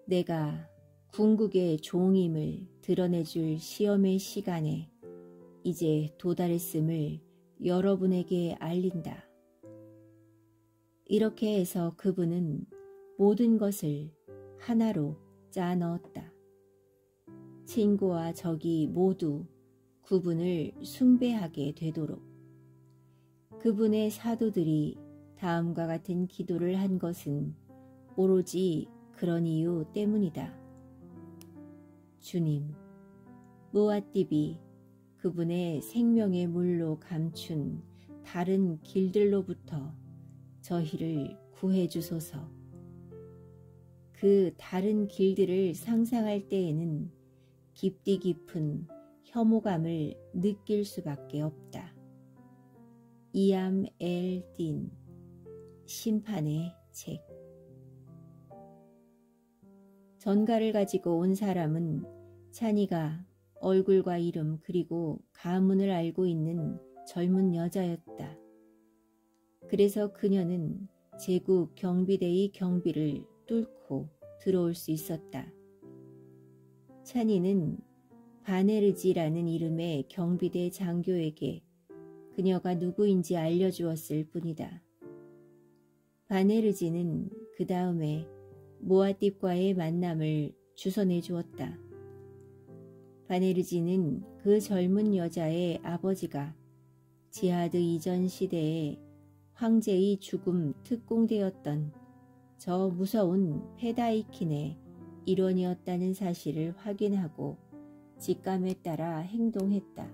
내가 궁극의 종임을 드러내줄 시험의 시간에 이제 도달했음을 여러분에게 알린다. 이렇게 해서 그분은 모든 것을 하나로 짜 넣었다. 친구와 적이 모두 그분을 숭배하게 되도록. 그분의 사도들이 다음과 같은 기도를 한 것은 오로지 그런 이유 때문이다. 주님, 무아팁이 그분의 생명의 물로 감춘 다른 길들로부터 저희를 구해 주소서. 그 다른 길들을 상상할 때에는 깊디 깊은 혐오감을 느낄 수밖에 없다. 이암 엘-딘, 심판의 책. 전가를 가지고 온 사람은 찬이가 얼굴과 이름 그리고 가문을 알고 있는 젊은 여자였다. 그래서 그녀는 제국 경비대의 경비를 뚫고 들어올 수 있었다. 찬이는 바네르지라는 이름의 경비대 장교에게 그녀가 누구인지 알려주었을 뿐이다. 바네르지는 그 다음에 무아팁과의 만남을 주선해 주었다. 바네르지는 그 젊은 여자의 아버지가 지하드 이전 시대에 황제의 죽음 특공대였던 저 무서운 페다이킨의 일원이었다는 사실을 확인하고 직감에 따라 행동했다.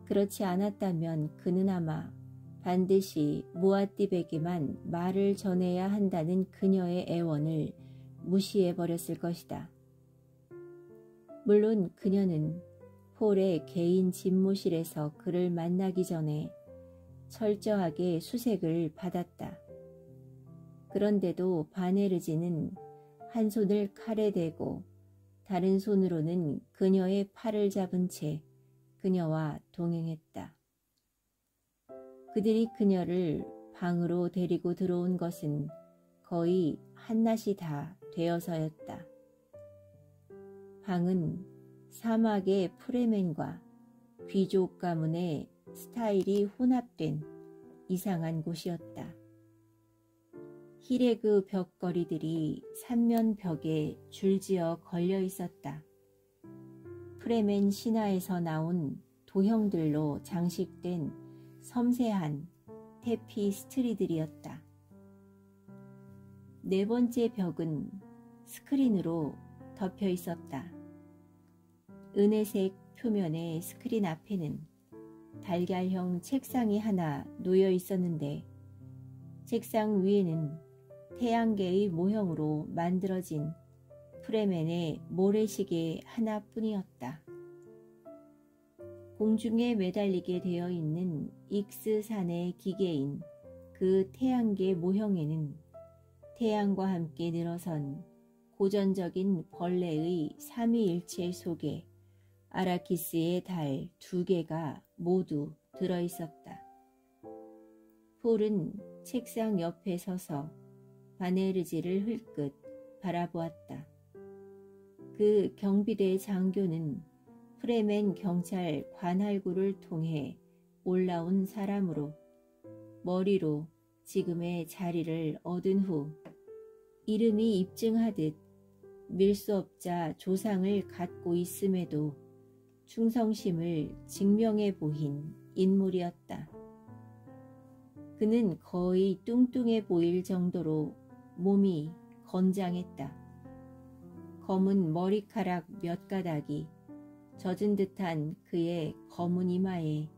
그렇지 않았다면 그는 아마 반드시 무아팁에게만 말을 전해야 한다는 그녀의 애원을 무시해버렸을 것이다. 물론 그녀는 폴의 개인 집무실에서 그를 만나기 전에 철저하게 수색을 받았다. 그런데도 바네르지는 한 손을 칼에 대고 다른 손으로는 그녀의 팔을 잡은 채 그녀와 동행했다. 그들이 그녀를 방으로 데리고 들어온 것은 거의 한낮이 다 되어서였다. 방은 사막의 프레멘과 귀족 가문의 스타일이 혼합된 이상한 곳이었다. 히레그 벽걸이들이 삼면 벽에 줄지어 걸려 있었다. 프레멘 신화에서 나온 도형들로 장식된 섬세한 테피스트리들이었다. 네 번째 벽은 스크린으로 덮여 있었다. 은혜색 표면의 스크린 앞에는 달걀형 책상이 하나 놓여 있었는데 책상 위에는 태양계의 모형으로 만들어진 프레멘의 모래시계 하나뿐이었다. 공중에 매달리게 되어 있는 익스산의 기계인 그 태양계 모형에는 태양과 함께 늘어선 고전적인 벌레의 삼위일체 속에 아라키스의 달 2개가 모두 들어있었다. 폴은 책상 옆에 서서 바네르지를 흘끗 바라보았다. 그 경비대 장교는 프레멘 경찰 관할구를 통해 올라온 사람으로 머리로 지금의 자리를 얻은 후 이름이 입증하듯 밀수업자 조상을 갖고 있음에도 충성심을 증명해 보인 인물이었다. 그는 거의 뚱뚱해 보일 정도로 몸이 건장했다. 검은 머리카락 몇 가닥이 젖은 듯한 그의 검은 이마에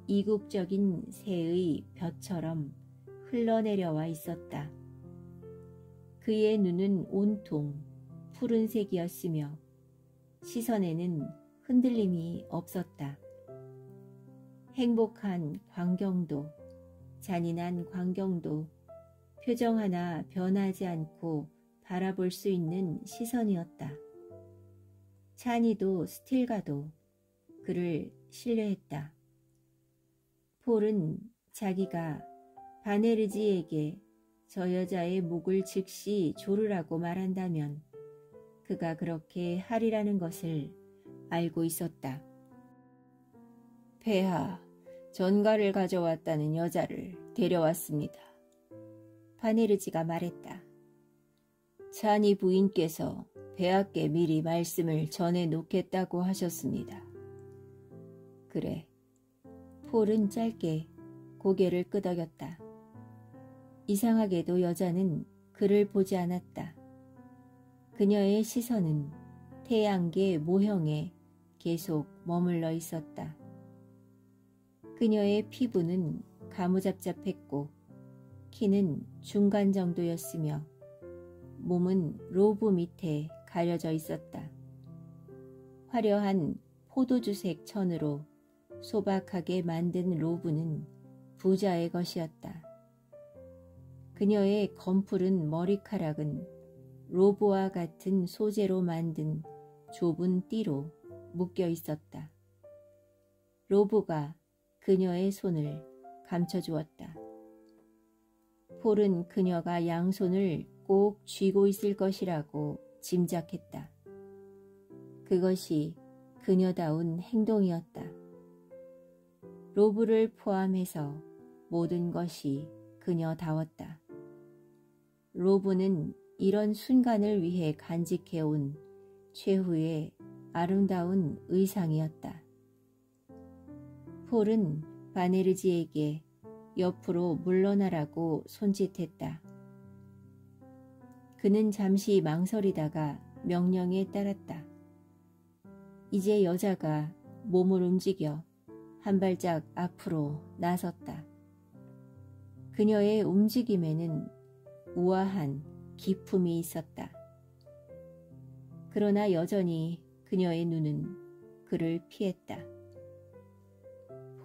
이국적인 새의 볕처럼 흘러내려와 있었다. 그의 눈은 온통 푸른색이었으며 시선에는 흔들림이 없었다. 행복한 광경도 잔인한 광경도 표정 하나 변하지 않고 바라볼 수 있는 시선이었다. 찬이도 스틸가도 그를 신뢰했다. 폴은 자기가 바네르지에게 저 여자의 목을 즉시 조르라고 말한다면 그가 그렇게 하리라는 것을 알고 있었다. 폐하, 전가를 가져왔다는 여자를 데려왔습니다. 바네르지가 말했다. 찬이 부인께서 폐하께 미리 말씀을 전해 놓겠다고 하셨습니다. 그래. 폴은 짧게 고개를 끄덕였다. 이상하게도 여자는 그를 보지 않았다. 그녀의 시선은 태양계 모형에 계속 머물러 있었다. 그녀의 피부는 가무잡잡했고 키는 중간 정도였으며 몸은 로브 밑에 가려져 있었다. 화려한 포도주색 천으로 소박하게 만든 로브는 부자의 것이었다. 그녀의 검푸른 머리카락은 로브와 같은 소재로 만든 좁은 띠로 묶여 있었다. 로브가 그녀의 손을 감춰주었다. 폴은 그녀가 양손을 꼭 쥐고 있을 것이라고 짐작했다. 그것이 그녀다운 행동이었다. 로브를 포함해서 모든 것이 그녀다웠다. 로브는 이런 순간을 위해 간직해온 최후의 아름다운 의상이었다. 폴은 바네르지에게 옆으로 물러나라고 손짓했다. 그는 잠시 망설이다가 명령에 따랐다. 이제 여자가 몸을 움직여 한 발짝 앞으로 나섰다. 그녀의 움직임에는 우아한 기품이 있었다. 그러나 여전히 그녀의 눈은 그를 피했다.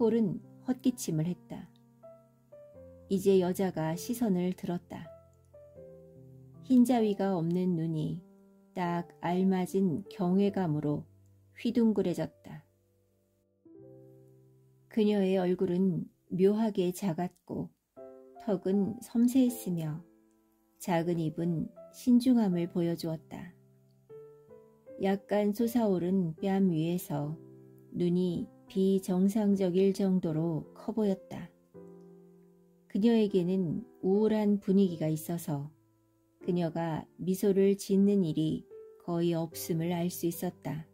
폴은 헛기침을 했다. 이제 여자가 시선을 들었다. 흰자위가 없는 눈이 딱 알맞은 경외감으로 휘둥그레졌다. 그녀의 얼굴은 묘하게 작았고 턱은 섬세했으며 작은 입은 신중함을 보여주었다. 약간 솟아오른 뺨 위에서 눈이 비정상적일 정도로 커 보였다. 그녀에게는 우울한 분위기가 있어서 그녀가 미소를 짓는 일이 거의 없음을 알 수 있었다.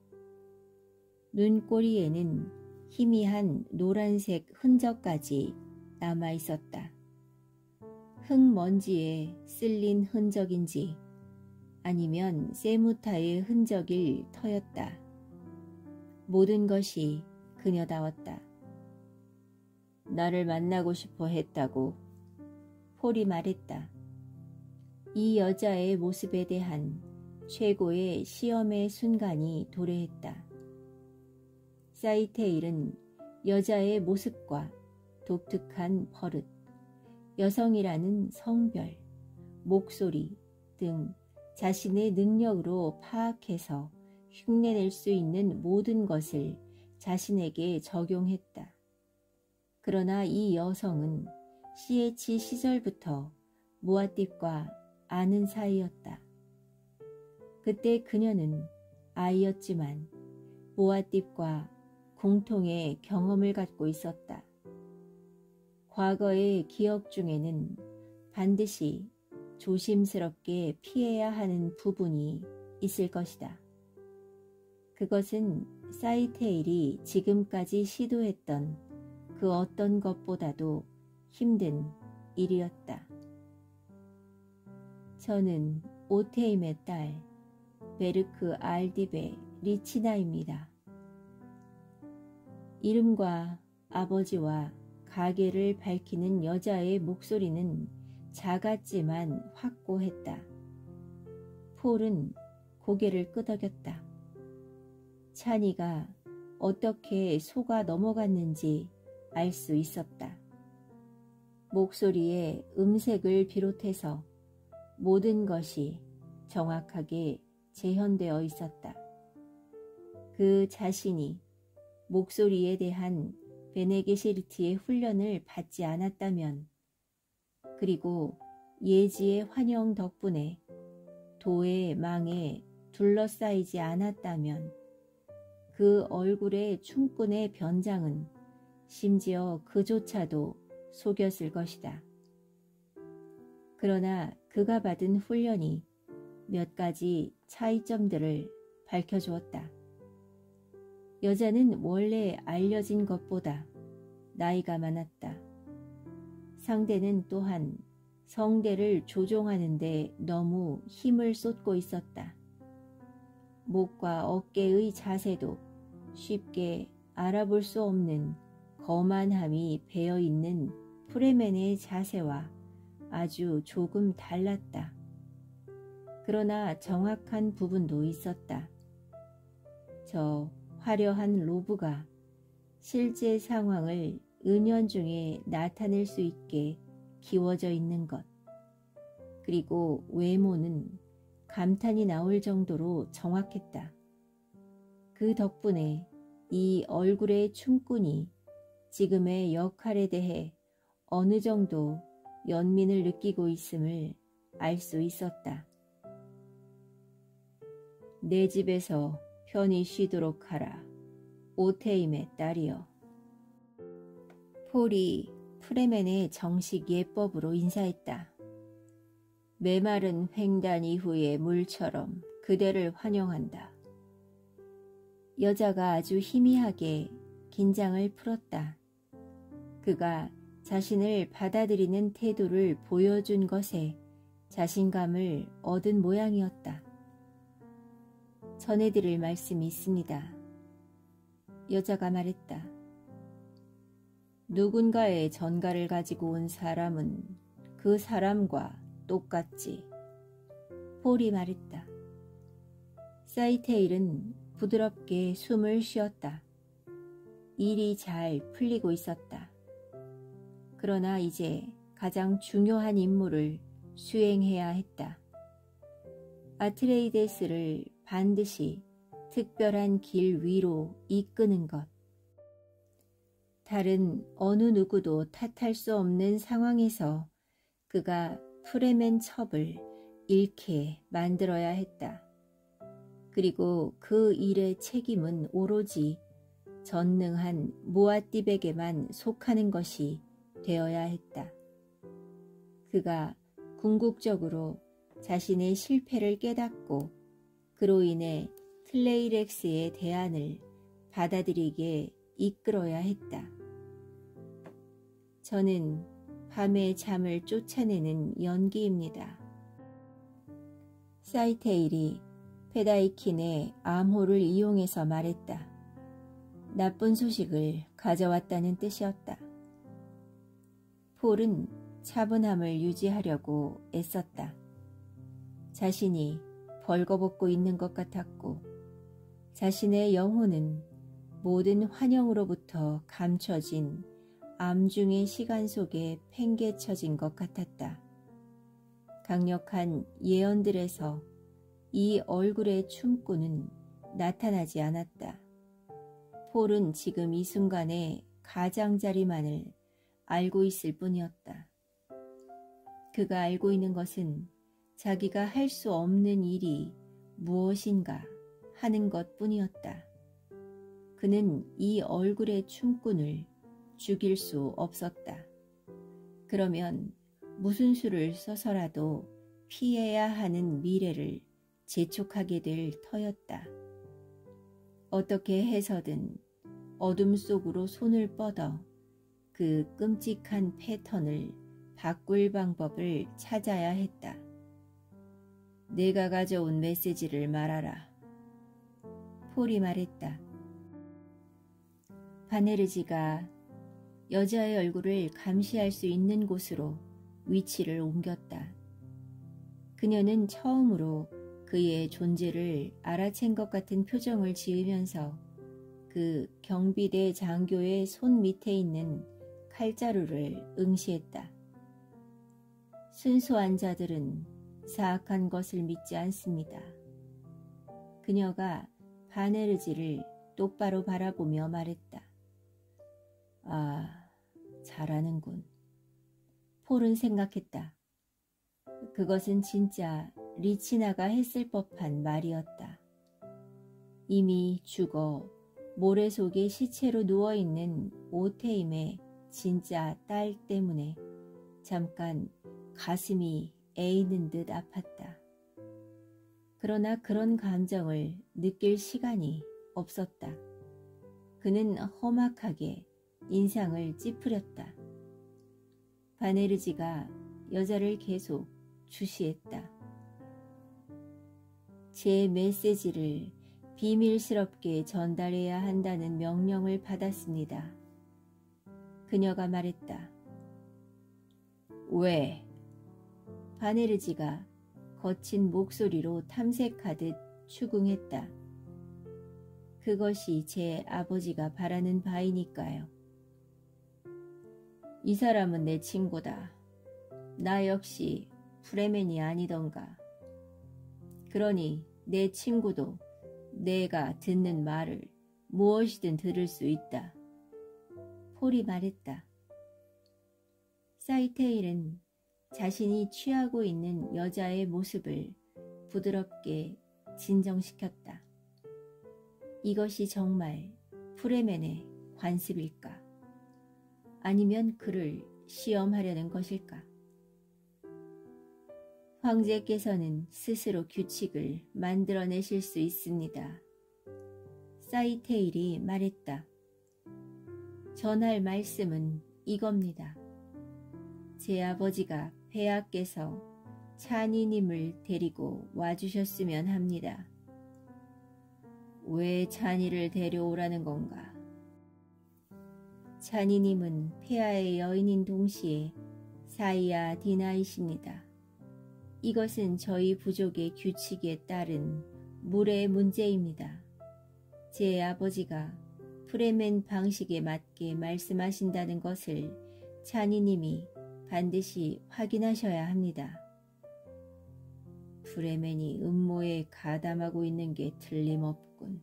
눈꼬리에는 희미한 노란색 흔적까지 남아 있었다. 흙먼지에 쓸린 흔적인지 아니면 세무타의 흔적일 터였다. 모든 것이 그녀다웠다. 나를 만나고 싶어 했다고 폴이 말했다. 이 여자의 모습에 대한 최고의 시험의 순간이 도래했다. 사이테일은 여자의 모습과 독특한 버릇, 여성이라는 성별, 목소리 등 자신의 능력으로 파악해서 흉내낼 수 있는 모든 것을 자신에게 적용했다. 그러나 이 여성은 CH 시절부터 무아팁과 아는 사이였다. 그때 그녀는 아이였지만 무아팁과 공통의 경험을 갖고 있었다. 과거의 기억 중에는 반드시 조심스럽게 피해야 하는 부분이 있을 것이다. 그것은 사이테일이 지금까지 시도했던 그 어떤 것보다도 힘든 일이었다. 저는 오테임의 딸 베르크 알디베 리치나입니다. 이름과 아버지와 가게를 밝히는 여자의 목소리는 작았지만 확고했다. 폴은 고개를 끄덕였다. 찬이가 어떻게 속아 넘어갔는지 알 수 있었다. 목소리의 음색을 비롯해서 모든 것이 정확하게 재현되어 있었다. 그 자신이 목소리에 대한 베네게시르트의 훈련을 받지 않았다면, 그리고 예지의 환영 덕분에 도의 망에 둘러싸이지 않았다면 그 얼굴의 춤꾼의 변장은 심지어 그조차도 속였을 것이다. 그러나 그가 받은 훈련이 몇 가지 차이점들을 밝혀주었다. 여자는 원래 알려진 것보다 나이가 많았다. 상대는 또한 성대를 조종하는 데 너무 힘을 쏟고 있었다. 목과 어깨의 자세도 쉽게 알아볼 수 없는 거만함이 배어있는 프레멘의 자세와 아주 조금 달랐다. 그러나 정확한 부분도 있었다. 저 화려한 로브가 실제 상황을 은연중에 나타낼 수 있게 기워져 있는 것, 그리고 외모는 감탄이 나올 정도로 정확했다. 그 덕분에 이 얼굴의 춤꾼이 지금의 역할에 대해 어느 정도 연민을 느끼고 있음을 알 수 있었다. 내 집에서 편히 쉬도록 하라, 오테임의 딸이여. 폴이 프레멘의 정식 예법으로 인사했다. 메마른 횡단 이후의 물처럼 그대를 환영한다. 여자가 아주 희미하게 긴장을 풀었다. 그가 자신을 받아들이는 태도를 보여준 것에 자신감을 얻은 모양이었다. 전해드릴 말씀이 있습니다. 여자가 말했다. 누군가의 전가를 가지고 온 사람은 그 사람과 똑같지. 폴이 말했다. 사이테일은 부드럽게 숨을 쉬었다. 일이 잘 풀리고 있었다. 그러나 이제 가장 중요한 임무를 수행해야 했다. 아트레이데스를 반드시 특별한 길 위로 이끄는 것. 다른 어느 누구도 탓할 수 없는 상황에서 그가 프레멘 첩을 잃게 만들어야 했다. 그리고 그 일의 책임은 오로지 전능한 무아띠백에만 속하는 것이 되어야 했다. 그가 궁극적으로 자신의 실패를 깨닫고 그로 인해 클레이렉스의 대안을 받아들이게 이끌어야 했다. 저는 밤의 잠을 쫓아내는 연기입니다. 사이테일이 페다이킨의 암호를 이용해서 말했다. 나쁜 소식을 가져왔다는 뜻이었다. 폴은 차분함을 유지하려고 애썼다. 자신이 벌거벗고 있는 것 같았고 자신의 영혼은 모든 환영으로부터 감춰진 암중의 시간 속에 팽개쳐진 것 같았다. 강력한 예언들에서 이 얼굴의 춤꾼은 나타나지 않았다. 폴은 지금 이 순간의 가장자리만을 알고 있을 뿐이었다. 그가 알고 있는 것은 자기가 할 수 없는 일이 무엇인가 하는 것뿐이었다. 그는 이 얼굴의 춤꾼을 죽일 수 없었다. 그러면 무슨 수를 써서라도 피해야 하는 미래를 재촉하게 될 터였다. 어떻게 해서든 어둠 속으로 손을 뻗어 그 끔찍한 패턴을 바꿀 방법을 찾아야 했다. 내가 가져온 메시지를 말하라. 폴이 말했다. 바네르지가 여자의 얼굴을 감시할 수 있는 곳으로 위치를 옮겼다. 그녀는 처음으로 그의 존재를 알아챈 것 같은 표정을 지으면서 그 그 경비대 장교의 손 밑에 있는 칼자루를 응시했다. 순수한 자들은 사악한 것을 믿지 않습니다. 그녀가 바네르지를 똑바로 바라보며 말했다. 아, 잘하는군. 폴은 생각했다. 그것은 진짜 리치나가 했을 법한 말이었다. 이미 죽어 모래 속에 시체로 누워있는 오테임의 진짜 딸 때문에 잠깐 가슴이 애이는 듯 아팠다. 그러나 그런 감정을 느낄 시간이 없었다. 그는 험악하게 인상을 찌푸렸다. 바네르지가 여자를 계속 주시했다. 제 메시지를 비밀스럽게 전달해야 한다는 명령을 받았습니다. 그녀가 말했다. 왜? 바네르지가 거친 목소리로 탐색하듯 추궁했다. 그것이 제 아버지가 바라는 바이니까요. 이 사람은 내 친구다. 나 역시 프레맨이 아니던가. 그러니 내 친구도 내가 듣는 말을 무엇이든 들을 수 있다. 폴이 말했다. 사이테일은 자신이 취하고 있는 여자의 모습을 부드럽게 진정시켰다. 이것이 정말 프레맨의 관습일까? 아니면 그를 시험하려는 것일까? 황제께서는 스스로 규칙을 만들어내실 수 있습니다. 사이테일이 말했다. 전할 말씀은 이겁니다. 제 아버지가 폐하께서 찬이님을 데리고 와주셨으면 합니다. 왜 찬이를 데려오라는 건가? 찬이님은 폐하의 여인인 동시에 사이아 디나이십니다. 이것은 저희 부족의 규칙에 따른 물의 문제입니다. 제 아버지가 프레멘 방식에 맞게 말씀하신다는 것을 찬이님이 반드시 확인하셔야 합니다. 프레멘이 음모에 가담하고 있는 게 틀림없군.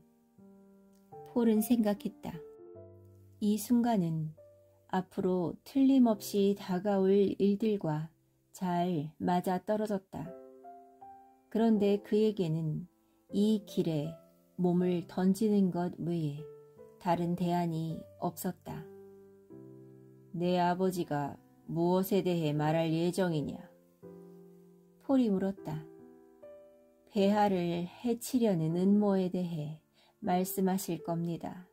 폴은 생각했다. 이 순간은 앞으로 틀림없이 다가올 일들과 잘 맞아떨어졌다. 그런데 그에게는 이 길에 몸을 던지는 것 외에 다른 대안이 없었다. 내 아버지가 무엇에 대해 말할 예정이냐? 폴이 물었다. 폐하를 해치려는 음모에 대해 말씀하실 겁니다.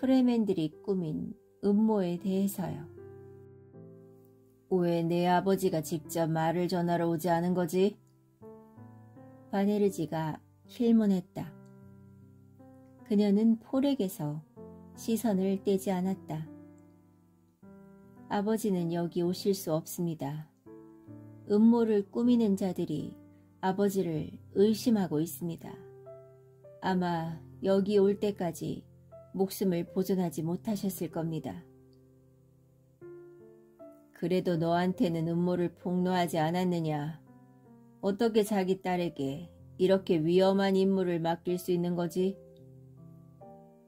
프레맨들이 꾸민 음모에 대해서요. 왜 내 아버지가 직접 말을 전하러 오지 않은 거지? 바네르지가 힐문했다. 그녀는 폴에게서 시선을 떼지 않았다. 아버지는 여기 오실 수 없습니다. 음모를 꾸미는 자들이 아버지를 의심하고 있습니다. 아마 여기 올 때까지 목숨을 보존하지 못하셨을 겁니다. 그래도 너한테는 음모를 폭로하지 않았느냐? 어떻게 자기 딸에게 이렇게 위험한 임무를 맡길 수 있는 거지?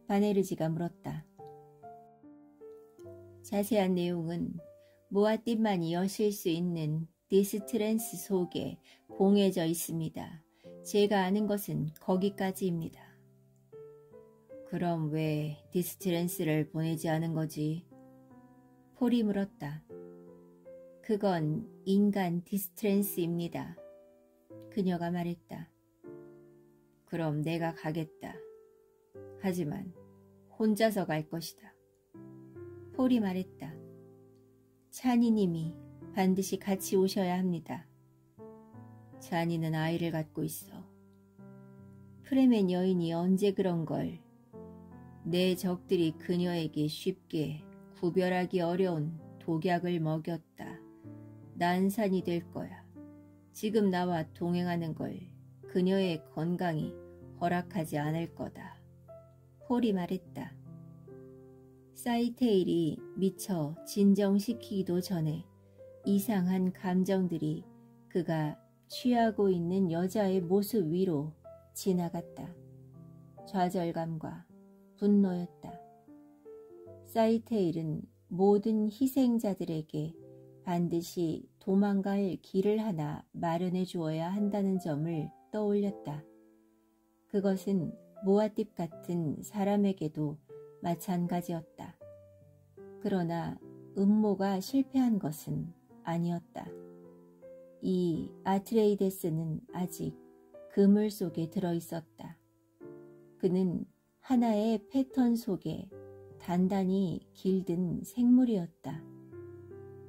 바네르지가 물었다. 자세한 내용은 모아띠만이 여실 수 있는 디스트랜스 속에 봉해져 있습니다. 제가 아는 것은 거기까지입니다. 그럼 왜 디스트랜스를 보내지 않은 거지? 폴이 물었다. 그건 인간 디스트랜스입니다. 그녀가 말했다. 그럼 내가 가겠다. 하지만 혼자서 갈 것이다. 폴이 말했다. 찬이님이 반드시 같이 오셔야 합니다. 찬이는 아이를 갖고 있어. 프레멘 여인이 언제 그런 걸 내 적들이 그녀에게 쉽게 구별하기 어려운 독약을 먹였다. 난산이 될 거야. 지금 나와 동행하는 걸 그녀의 건강이 허락하지 않을 거다. 폴이 말했다. 사이테일이 미처 진정시키기도 전에 이상한 감정들이 그가 취하고 있는 여자의 모습 위로 지나갔다. 좌절감과 분노였다. 사이테일은 모든 희생자들에게 반드시 도망갈 길을 하나 마련해 주어야 한다는 점을 떠올렸다. 그것은 모아팁 같은 사람에게도 마찬가지였다. 그러나 음모가 실패한 것은 아니었다. 이 아트레이데스는 아직 그물 속에 들어있었다. 그는 하나의 패턴 속에 단단히 길든 생물이었다.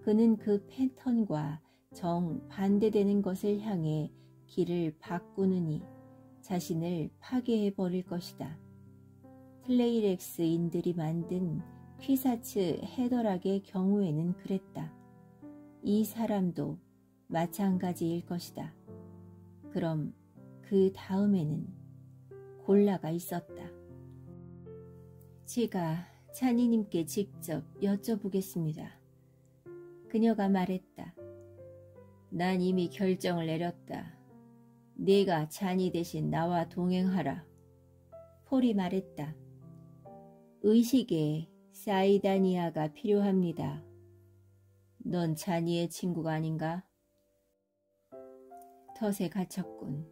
그는 그 패턴과 정반대되는 것을 향해 길을 바꾸느니 자신을 파괴해버릴 것이다. 플레이렉스인들이 만든 퀴사츠 헤더락의 경우에는 그랬다. 이 사람도 마찬가지일 것이다. 그럼 그 다음에는 골라가 있었다. 제가 찬이님께 직접 여쭤보겠습니다. 그녀가 말했다. 난 이미 결정을 내렸다. 네가 찬이 대신 나와 동행하라. 폴이 말했다. 의식에 사이다니아가 필요합니다. 넌 찬이의 친구가 아닌가? 덫에 갇혔군.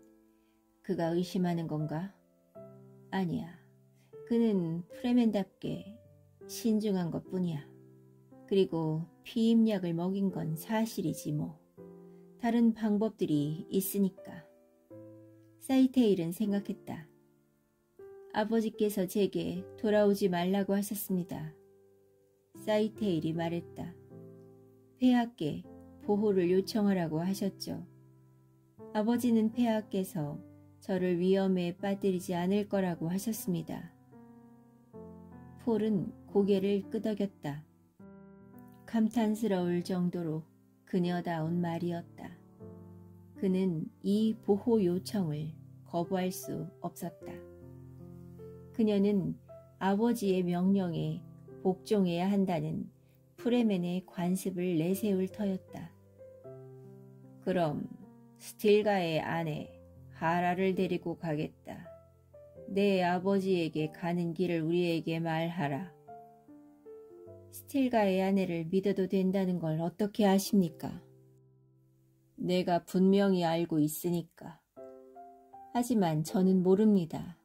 그가 의심하는 건가? 아니야. 그는 프레멘답게 신중한 것뿐이야. 그리고 피임약을 먹인 건 사실이지 뭐. 다른 방법들이 있으니까. 사이테일은 생각했다. 아버지께서 제게 돌아오지 말라고 하셨습니다. 사이테일이 말했다. 폐하께 보호를 요청하라고 하셨죠. 아버지는 폐하께서 저를 위험에 빠뜨리지 않을 거라고 하셨습니다. 폴은 고개를 끄덕였다. 감탄스러울 정도로 그녀다운 말이었다. 그는 이 보호 요청을 거부할 수 없었다. 그녀는 아버지의 명령에 복종해야 한다는 프레멘의 관습을 내세울 터였다. 그럼 스틸가의 아내 하라를 데리고 가겠다. 내 아버지에게 가는 길을 우리에게 말하라. 스틸가의 아내를 믿어도 된다는 걸 어떻게 아십니까? 내가 분명히 알고 있으니까. 하지만 저는 모릅니다.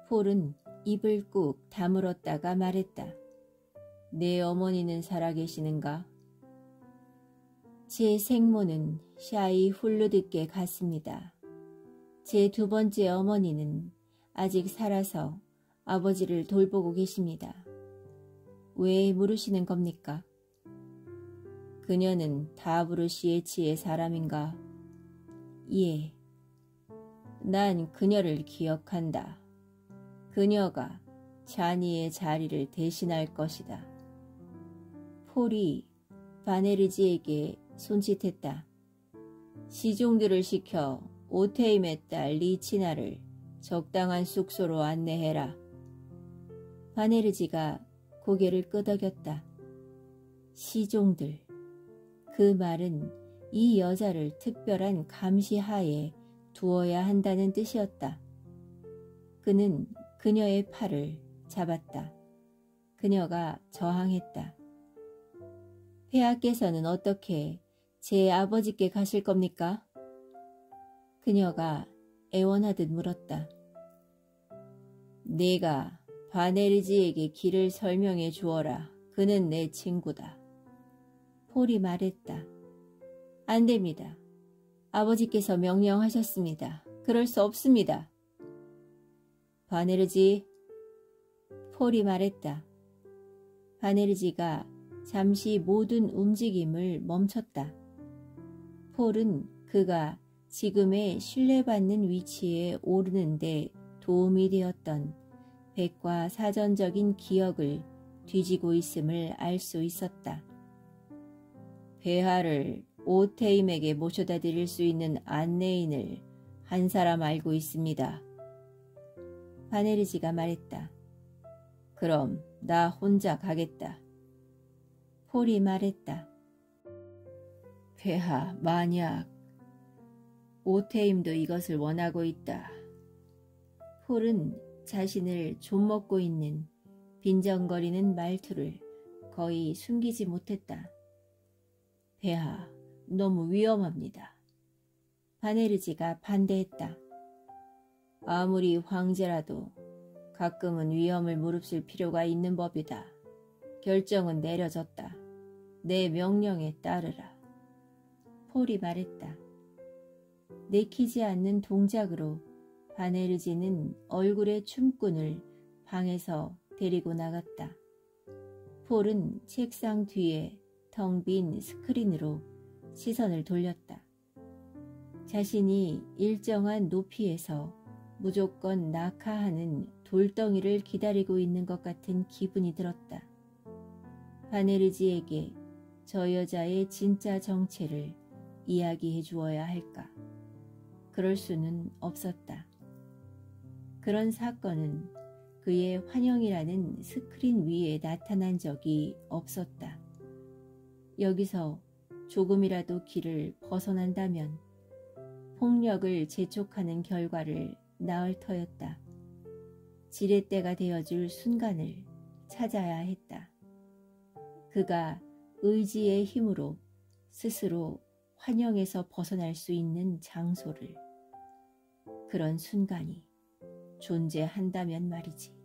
폴은 입을 꾹 다물었다가 말했다. 내 어머니는 살아계시는가? 제 생모는 샤이 훌루드께 갔습니다. 제 두 번째 어머니는 아직 살아서 아버지를 돌보고 계십니다. 왜 물으시는 겁니까? 그녀는 다브루시에치의 사람인가? 예. 난 그녀를 기억한다. 그녀가 자니의 자리를 대신할 것이다. 폴이 바네르지에게 손짓했다. 시종들을 시켜 오테임의 딸 리치나를 적당한 숙소로 안내해라. 바네르지가 고개를 끄덕였다. 시종들. 그 말은 이 여자를 특별한 감시하에 두어야 한다는 뜻이었다. 그는 그녀의 팔을 잡았다. 그녀가 저항했다. 폐하께서는 어떻게 제 아버지께 가실 겁니까? 그녀가 애원하듯 물었다. 네가 바네르지에게 길을 설명해 주어라. 그는 내 친구다. 폴이 말했다. 안 됩니다. 아버지께서 명령하셨습니다. 그럴 수 없습니다. 바네르지. 폴이 말했다. 바네르지가 잠시 모든 움직임을 멈췄다. 폴은 그가 지금의 신뢰받는 위치에 오르는데 도움이 되었던 백과 사전적인 기억을 뒤지고 있음을 알 수 있었다. 폐하를 오테임에게 모셔다 드릴 수 있는 안내인을 한 사람 알고 있습니다. 바네르지가 말했다. 그럼 나 혼자 가겠다. 폴이 말했다. 폐하, 만약 오테임도 이것을 원하고 있다. 폴은 자신을 좀먹고 있는 빈정거리는 말투를 거의 숨기지 못했다. 폐하, 너무 위험합니다. 바네르지가 반대했다. 아무리 황제라도 가끔은 위험을 무릅쓸 필요가 있는 법이다. 결정은 내려졌다. 내 명령에 따르라. 폴이 말했다. 내키지 않는 동작으로 바네르지는 얼굴의 춤꾼을 방에서 데리고 나갔다. 폴은 책상 뒤에 텅 빈 스크린으로 시선을 돌렸다. 자신이 일정한 높이에서 무조건 낙하하는 돌덩이를 기다리고 있는 것 같은 기분이 들었다. 바네르지에게 저 여자의 진짜 정체를 이야기해 주어야 할까? 그럴 수는 없었다. 그런 사건은 그의 환영이라는 스크린 위에 나타난 적이 없었다. 여기서 조금이라도 길을 벗어난다면 폭력을 재촉하는 결과를 낳을 터였다. 지렛대가 되어줄 순간을 찾아야 했다. 그가 의지의 힘으로 스스로 환영에서 벗어날 수 있는 장소를, 그런 순간이 존재한다면 말이지.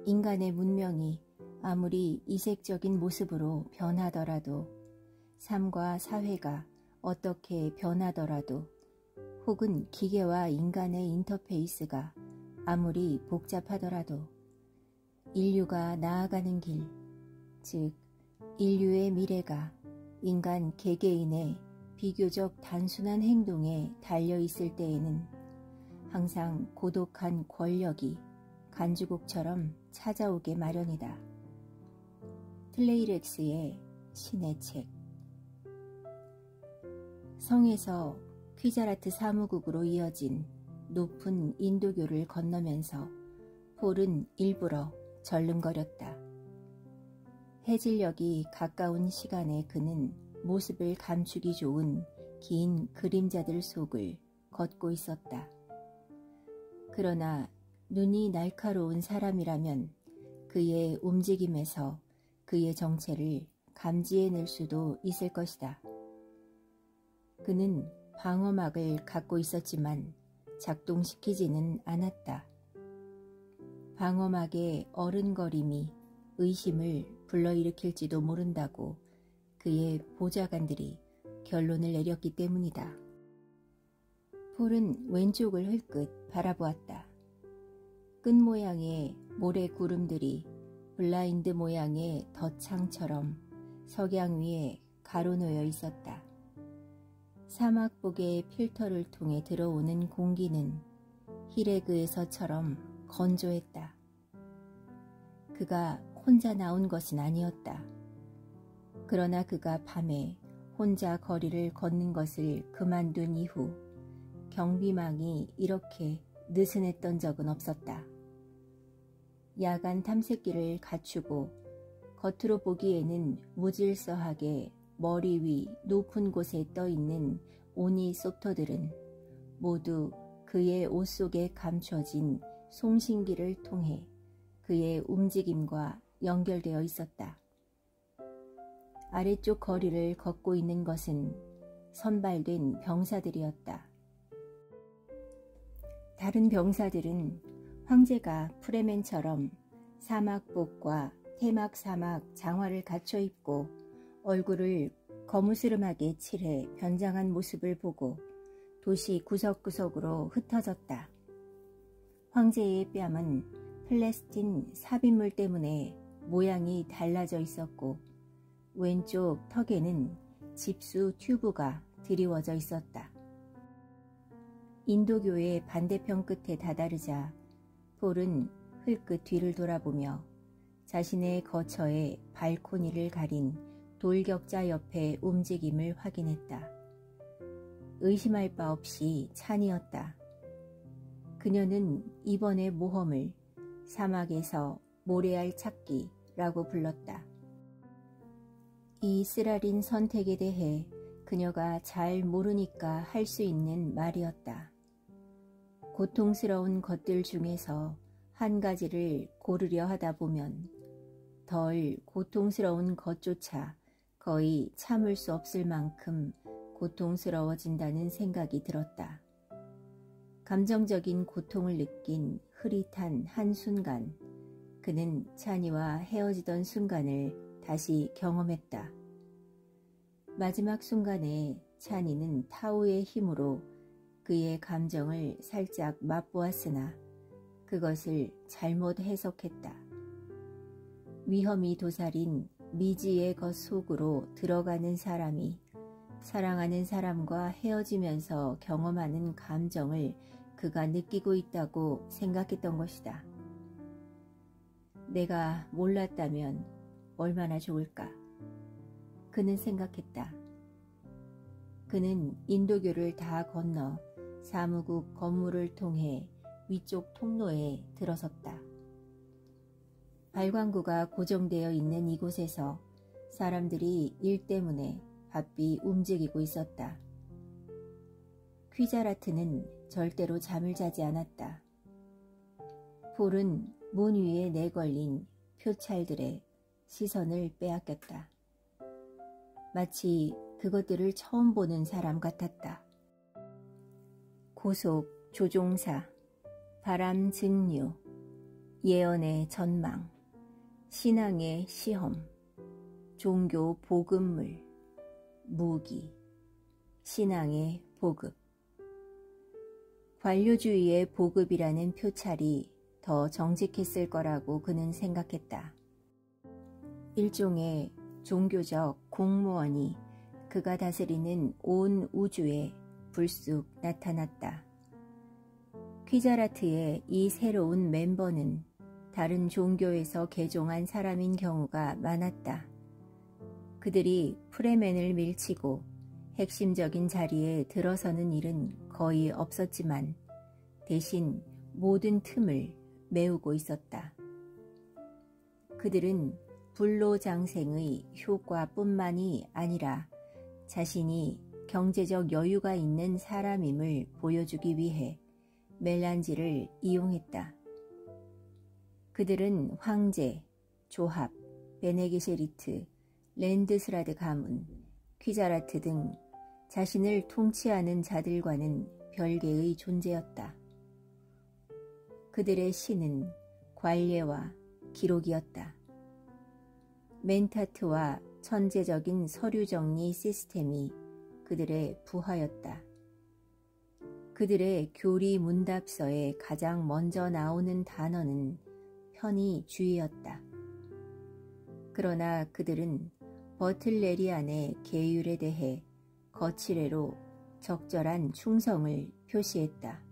인간의 문명이 아무리 이색적인 모습으로 변하더라도, 삶과 사회가 어떻게 변하더라도, 혹은 기계와 인간의 인터페이스가 아무리 복잡하더라도 인류가 나아가는 길, 즉 인류의 미래가 인간 개개인의 비교적 단순한 행동에 달려있을 때에는 항상 고독한 권력이 간주곡처럼 찾아오게 마련이다. 틀레이렉스의 신의 책. 성에서 퀴자라트 사무국으로 이어진 높은 인도교를 건너면서 폴은 일부러 절름거렸다. 해질녘이 가까운 시간에 그는 모습을 감추기 좋은 긴 그림자들 속을 걷고 있었다. 그러나 눈이 날카로운 사람이라면 그의 움직임에서 그의 정체를 감지해낼 수도 있을 것이다. 그는 방어막을 갖고 있었지만 작동시키지는 않았다. 방어막의 어른거림이 의심을 불러일으킬지도 모른다고 그의 보좌관들이 결론을 내렸기 때문이다. 폴은 왼쪽을 흘끗 바라보았다. 끈 모양의 모래 구름들이 블라인드 모양의 덧창처럼 석양 위에 가로놓여 있었다. 사막복의 필터를 통해 들어오는 공기는 히레그에서처럼 건조했다. 그가 혼자 나온 것은 아니었다. 그러나 그가 밤에 혼자 거리를 걷는 것을 그만둔 이후 경비망이 이렇게 느슨했던 적은 없었다. 야간 탐색기를 갖추고 겉으로 보기에는 무질서하게 머리 위 높은 곳에 떠있는 오니소프터들은 모두 그의 옷 속에 감춰진 송신기를 통해 그의 움직임과 연결되어 있었다. 아래쪽 거리를 걷고 있는 것은 선발된 병사들이었다. 다른 병사들은 황제가 프레멘처럼 사막복과 테막 사막 장화를 갖춰 입고 얼굴을 거무스름하게 칠해 변장한 모습을 보고 도시 구석구석으로 흩어졌다. 황제의 뺨은 플레스틴 삽입물 때문에 모양이 달라져 있었고 왼쪽 턱에는 집수 튜브가 드리워져 있었다. 인도교의 반대편 끝에 다다르자 폴은 흘끗 뒤를 돌아보며 자신의 거처의 발코니를 가린 돌격자 옆에 움직임을 확인했다. 의심할 바 없이 찬이었다. 그녀는 이번의 모험을 사막에서 모래알 찾기라고 불렀다. 이 쓰라린 선택에 대해 그녀가 잘 모르니까 할 수 있는 말이었다. 고통스러운 것들 중에서 한 가지를 고르려 하다 보면 덜 고통스러운 것조차 거의 참을 수 없을 만큼 고통스러워진다는 생각이 들었다. 감정적인 고통을 느낀 흐릿한 한순간, 그는 찬이와 헤어지던 순간을 다시 경험했다. 마지막 순간에 찬이는 타오의 힘으로 그의 감정을 살짝 맛보았으나 그것을 잘못 해석했다. 위험이 도살인 미지의 것 속으로 들어가는 사람이 사랑하는 사람과 헤어지면서 경험하는 감정을 그가 느끼고 있다고 생각했던 것이다. 내가 몰랐다면 얼마나 좋을까? 그는 생각했다. 그는 인도교를 다 건너 사무국 건물을 통해 위쪽 통로에 들어섰다. 발광구가 고정되어 있는 이곳에서 사람들이 일 때문에 바삐 움직이고 있었다. 퀴자라트는 절대로 잠을 자지 않았다. 폴은 문 위에 내걸린 표찰들의 시선을 빼앗겼다. 마치 그것들을 처음 보는 사람 같았다. 고속, 조종사, 바람 증류, 예언의 전망, 신앙의 시험, 종교 복음물, 무기, 신앙의 보급. 관료주의의 보급이라는 표찰이 더 정직했을 거라고 그는 생각했다. 일종의 종교적 공무원이 그가 다스리는 온 우주에 불쑥 나타났다. 퀴자라트의 이 새로운 멤버는 다른 종교에서 개종한 사람인 경우가 많았다. 그들이 프레멘을 밀치고 핵심적인 자리에 들어서는 일은 거의 없었지만 대신 모든 틈을 메우고 있었다. 그들은 불로장생의 효과뿐만이 아니라 자신이 경제적 여유가 있는 사람임을 보여주기 위해 멜란지를 이용했다. 그들은 황제, 조합, 베네게셰리트, 랜드스라드 가문, 퀴자라트 등 자신을 통치하는 자들과는 별개의 존재였다. 그들의 신은 관례와 기록이었다. 멘타트와 천재적인 서류 정리 시스템이 그들의 부하였다. 그들의 교리 문답서에 가장 먼저 나오는 단어는 편의주의였다. 그러나 그들은 버틀레리안의 계율에 대해 거칠애로 적절한 충성을 표시했다.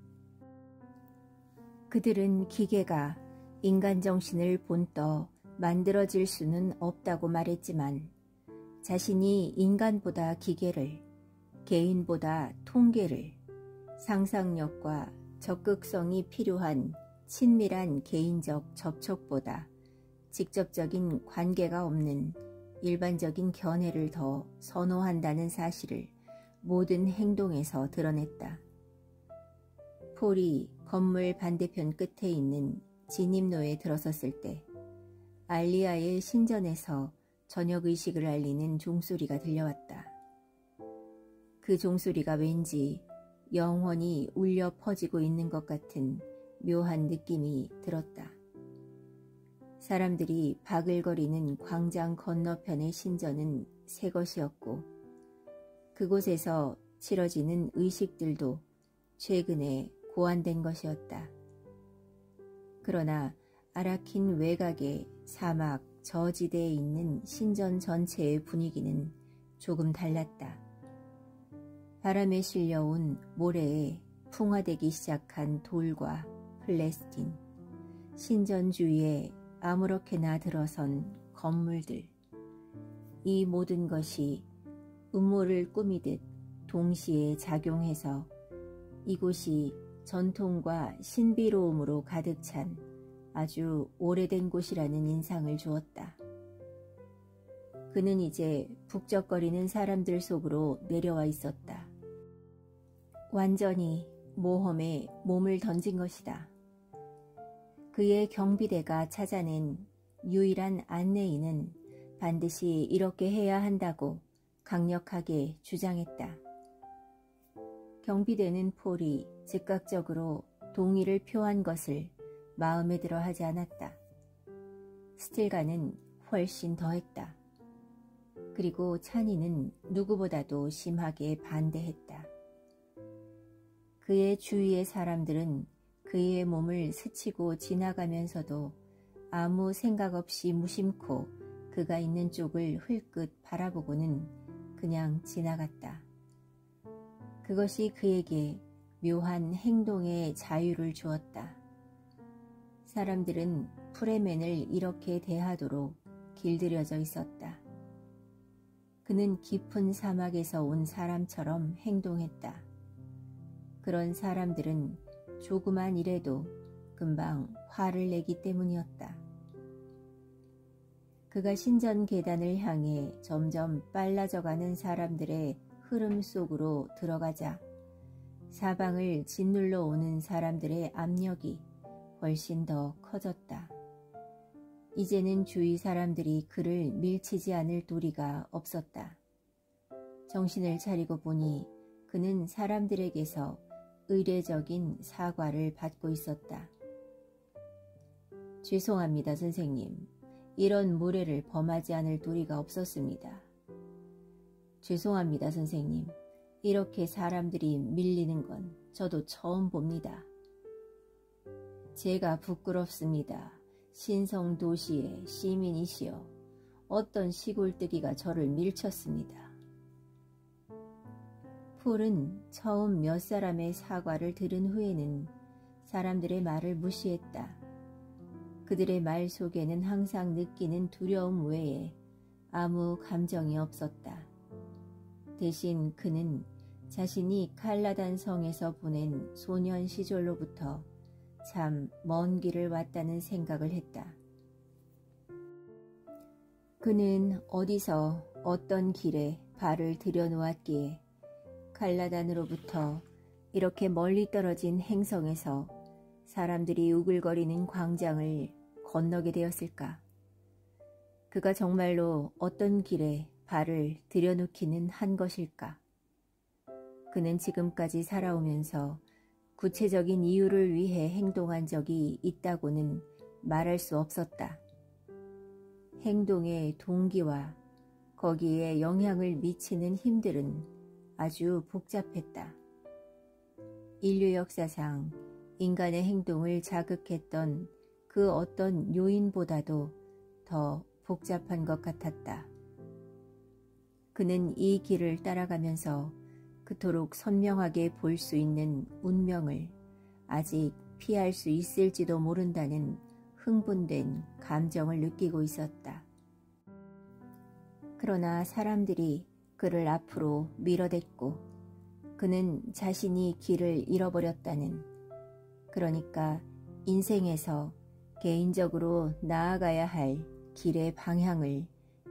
그들은 기계가 인간 정신을 본떠 만들어질 수는 없다고 말했지만 자신이 인간보다 기계를, 개인보다 통계를, 상상력과 적극성이 필요한 친밀한 개인적 접촉보다 직접적인 관계가 없는 일반적인 견해를 더 선호한다는 사실을 모든 행동에서 드러냈다. 폴이 건물 반대편 끝에 있는 진입로에 들어섰을 때 알리아의 신전에서 저녁의식을 알리는 종소리가 들려왔다. 그 종소리가 왠지 영원히 울려 퍼지고 있는 것 같은 묘한 느낌이 들었다. 사람들이 바글거리는 광장 건너편의 신전은 새 것이었고 그곳에서 치러지는 의식들도 최근에 고안된 것이었다. 그러나 아라킨 외곽의 사막 저지대에 있는 신전 전체의 분위기는 조금 달랐다. 바람에 실려온 모래에 풍화되기 시작한 돌과 플레스틴, 신전 주위에 아무렇게나 들어선 건물들, 이 모든 것이 음모를 꾸미듯 동시에 작용해서 이곳이 전통과 신비로움으로 가득 찬 아주 오래된 곳이라는 인상을 주었다. 그는 이제 북적거리는 사람들 속으로 내려와 있었다. 완전히 모험에 몸을 던진 것이다. 그의 경비대가 찾아낸 유일한 안내인은 반드시 이렇게 해야 한다고 강력하게 주장했다. 경비대는 폴이 즉각적으로 동의를 표한 것을 마음에 들어 하지 않았다. 스틸가는 훨씬 더했다. 그리고 찬이는 누구보다도 심하게 반대했다. 그의 주위의 사람들은 그의 몸을 스치고 지나가면서도 아무 생각 없이 무심코 그가 있는 쪽을 흘끗 바라보고는 그냥 지나갔다. 그것이 그에게 묘한 행동의 자유를 주었다. 사람들은 프레맨을 이렇게 대하도록 길들여져 있었다. 그는 깊은 사막에서 온 사람처럼 행동했다. 그런 사람들은 조그만 일에도 금방 화를 내기 때문이었다. 그가 신전 계단을 향해 점점 빨라져가는 사람들의 흐름 속으로 들어가자 사방을 짓눌러 오는 사람들의 압력이 훨씬 더 커졌다. 이제는 주위 사람들이 그를 밀치지 않을 도리가 없었다. 정신을 차리고 보니 그는 사람들에게서 의례적인 사과를 받고 있었다. 죄송합니다, 선생님. 이런 무례를 범하지 않을 도리가 없었습니다. 죄송합니다, 선생님. 이렇게 사람들이 밀리는 건 저도 처음 봅니다. 제가 부끄럽습니다. 신성 도시의 시민이시여. 어떤 시골뜨기가 저를 밀쳤습니다. 폴은 처음 몇 사람의 사과를 들은 후에는 사람들의 말을 무시했다. 그들의 말 속에는 항상 느끼는 두려움 외에 아무 감정이 없었다. 대신 그는 자신이 칼라단 성에서 보낸 소년 시절로부터 참 먼 길을 왔다는 생각을 했다. 그는 어디서 어떤 길에 발을 들여놓았기에 칼라단으로부터 이렇게 멀리 떨어진 행성에서 사람들이 우글거리는 광장을 건너게 되었을까? 그가 정말로 어떤 길에 발을 들여놓기는 한 것일까? 그는 지금까지 살아오면서 구체적인 이유를 위해 행동한 적이 있다고는 말할 수 없었다. 행동의 동기와 거기에 영향을 미치는 힘들은 아주 복잡했다. 인류 역사상 인간의 행동을 자극했던 그 어떤 요인보다도 더 복잡한 것 같았다. 그는 이 길을 따라가면서 그토록 선명하게 볼 수 있는 운명을 아직 피할 수 있을지도 모른다는 흥분된 감정을 느끼고 있었다. 그러나 사람들이 그를 앞으로 밀어댔고 그는 자신이 길을 잃어버렸다는, 그러니까 인생에서 개인적으로 나아가야 할 길의 방향을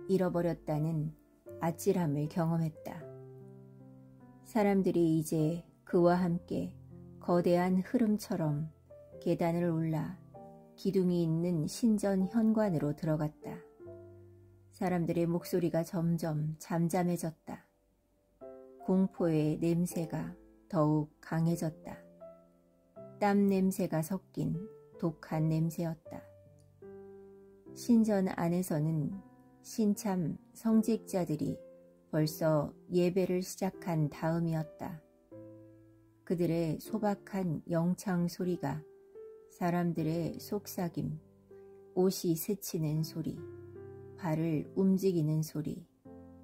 잃어버렸다는 아찔함을 경험했다. 사람들이 이제 그와 함께 거대한 흐름처럼 계단을 올라 기둥이 있는 신전 현관으로 들어갔다. 사람들의 목소리가 점점 잠잠해졌다. 공포의 냄새가 더욱 강해졌다. 땀 냄새가 섞인 독한 냄새였다. 신전 안에서는 신참 성직자들이 벌써 예배를 시작한 다음이었다. 그들의 소박한 영창 소리가 사람들의 속삭임, 옷이 스치는 소리, 발을 움직이는 소리,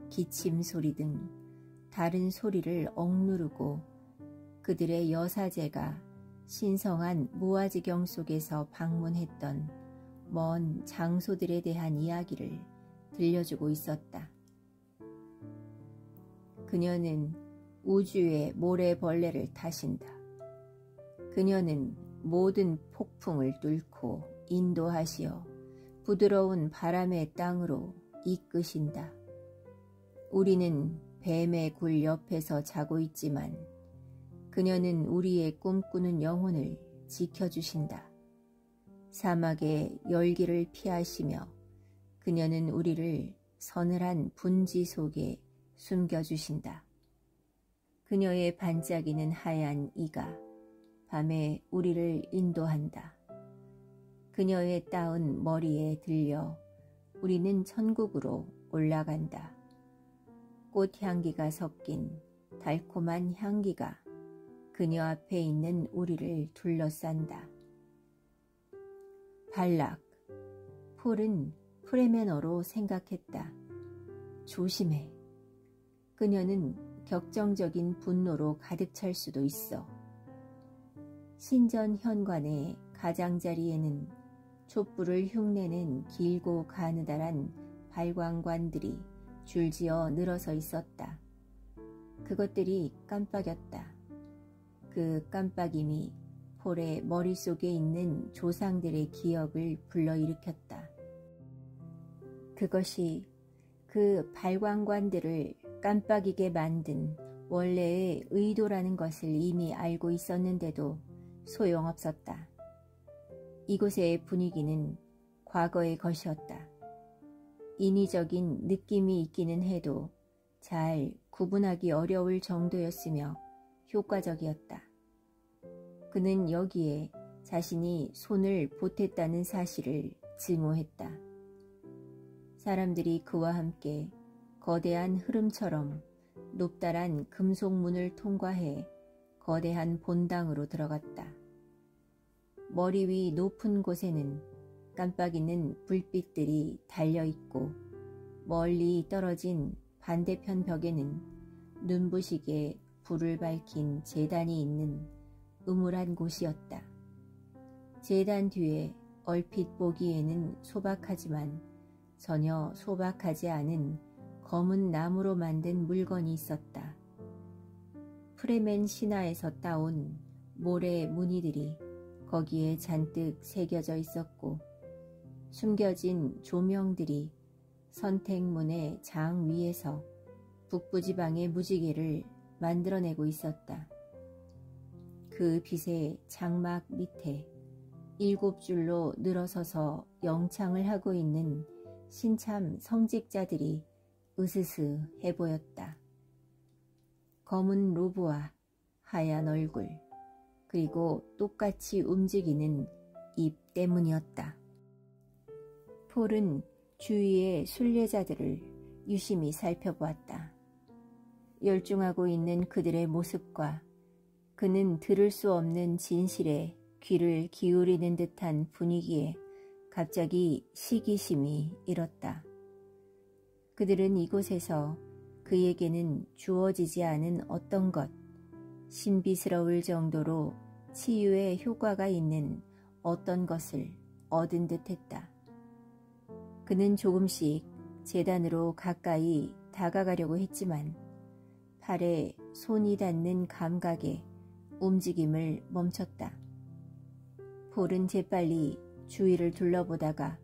기침 소리 등 다른 소리를 억누르고 그들의 여사제가 신성한 무아지경 속에서 방문했던 먼 장소들에 대한 이야기를 들려주고 있었다. 그녀는 우주의 모래벌레를 타신다. 그녀는 모든 폭풍을 뚫고 인도하시어 부드러운 바람의 땅으로 이끄신다. 우리는 뱀의 굴 옆에서 자고 있지만 그녀는 우리의 꿈꾸는 영혼을 지켜주신다. 사막의 열기를 피하시며 그녀는 우리를 서늘한 분지 속에 숨겨주신다. 그녀의 반짝이는 하얀 이가 밤에 우리를 인도한다. 그녀의 따은 머리에 들려 우리는 천국으로 올라간다. 꽃향기가 섞인 달콤한 향기가 그녀 앞에 있는 우리를 둘러싼다. 발락, 폴은 프레메너로 생각했다. 조심해. 그녀는 격정적인 분노로 가득 찰 수도 있어. 신전 현관의 가장자리에는 촛불을 흉내낸 길고 가느다란 발광관들이 줄지어 늘어서 있었다. 그것들이 깜빡였다. 그 깜빡임이 폴의 머릿속에 있는 조상들의 기억을 불러일으켰다. 그것이 그 발광관들을 깜빡이게 만든 원래의 의도라는 것을 이미 알고 있었는데도 소용없었다. 이곳의 분위기는 과거의 것이었다. 인위적인 느낌이 있기는 해도 잘 구분하기 어려울 정도였으며 효과적이었다. 그는 여기에 자신이 손을 보탰다는 사실을 증오했다. 사람들이 그와 함께 거대한 흐름처럼 높다란 금속문을 통과해 거대한 본당으로 들어갔다. 머리 위 높은 곳에는 깜빡이는 불빛들이 달려있고 멀리 떨어진 반대편 벽에는 눈부시게 불을 밝힌 제단이 있는 음울한 곳이었다. 제단 뒤에 얼핏 보기에는 소박하지만 전혀 소박하지 않은 검은 나무로 만든 물건이 있었다. 프레멘 신화에서 따온 모래 무늬들이 거기에 잔뜩 새겨져 있었고 숨겨진 조명들이 선택문의 장 위에서 북부지방의 무지개를 만들어내고 있었다. 그 빛의 장막 밑에 7줄로 늘어서서 영창을 하고 있는 신참 성직자들이 으스스해 보였다. 검은 로브와 하얀 얼굴, 그리고 똑같이 움직이는 입 때문이었다. 폴은 주위의 순례자들을 유심히 살펴보았다. 열중하고 있는 그들의 모습과 그는 들을 수 없는 진실에 귀를 기울이는 듯한 분위기에 갑자기 시기심이 일었다. 그들은 이곳에서 그에게는 주어지지 않은 어떤 것, 신비스러울 정도로 치유의 효과가 있는 어떤 것을 얻은 듯했다. 그는 조금씩 제단으로 가까이 다가가려고 했지만 팔에 손이 닿는 감각에 움직임을 멈췄다. 폴은 재빨리 주위를 둘러보다가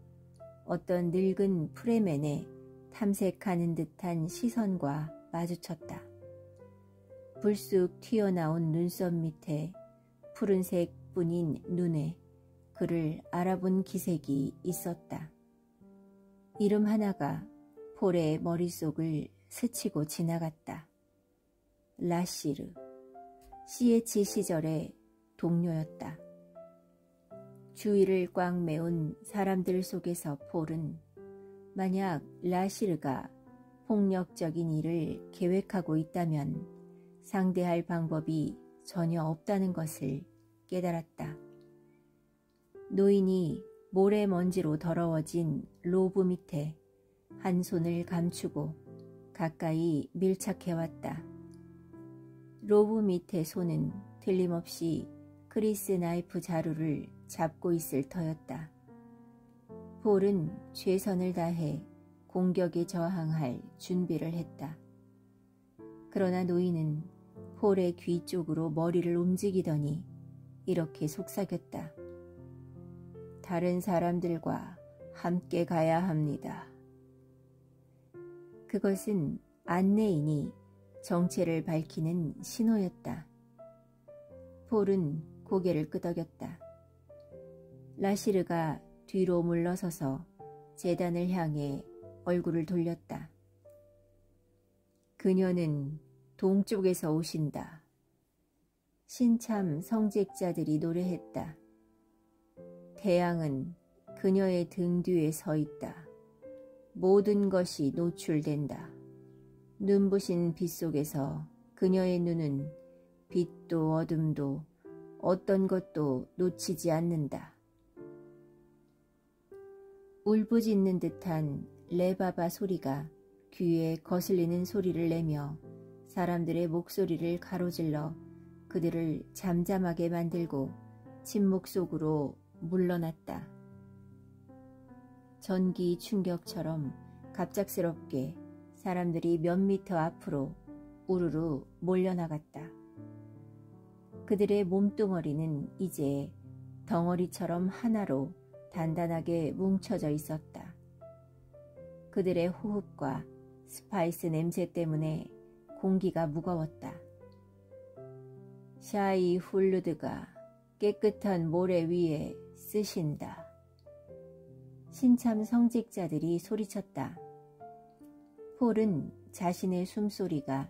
어떤 늙은 프레멘의 탐색하는 듯한 시선과 마주쳤다. 불쑥 튀어나온 눈썹 밑에 푸른색 뿐인 눈에 그를 알아본 기색이 있었다. 이름 하나가 폴의 머릿속을 스치고 지나갔다. 라시르, CH 시절의 동료였다. 주위를 꽉 메운 사람들 속에서 폴은 만약 라시르가 폭력적인 일을 계획하고 있다면 상대할 방법이 전혀 없다는 것을 깨달았다. 노인이 모래먼지로 더러워진 로브 밑에 한 손을 감추고 가까이 밀착해왔다. 로브 밑의 손은 틀림없이 크리스 나이프 자루를 잡고 있을 터였다. 폴은 최선을 다해 공격에 저항할 준비를 했다. 그러나 노인은 폴의 귀 쪽으로 머리를 움직이더니 이렇게 속삭였다. 다른 사람들과 함께 가야 합니다. 그것은 안내인이 정체를 밝히는 신호였다. 폴은 고개를 끄덕였다. 라시르가 뒤로 물러서서 제단을 향해 얼굴을 돌렸다. 그녀는 동쪽에서 오신다. 신참 성직자들이 노래했다. 태양은 그녀의 등 뒤에 서 있다. 모든 것이 노출된다. 눈부신 빛 속에서 그녀의 눈은 빛도 어둠도 어떤 것도 놓치지 않는다. 울부짖는 듯한 레바바 소리가 귀에 거슬리는 소리를 내며 사람들의 목소리를 가로질러 그들을 잠잠하게 만들고 침묵 속으로 물러났다. 전기 충격처럼 갑작스럽게 사람들이 몇 미터 앞으로 우르르 몰려나갔다. 그들의 몸뚱어리는 이제 덩어리처럼 하나로 단단하게 뭉쳐져 있었다. 그들의 호흡과 스파이스 냄새 때문에 공기가 무거웠다. 샤이 훌루드가 깨끗한 모래 위에 쓰신다. 신참 성직자들이 소리쳤다. 폴은 자신의 숨소리가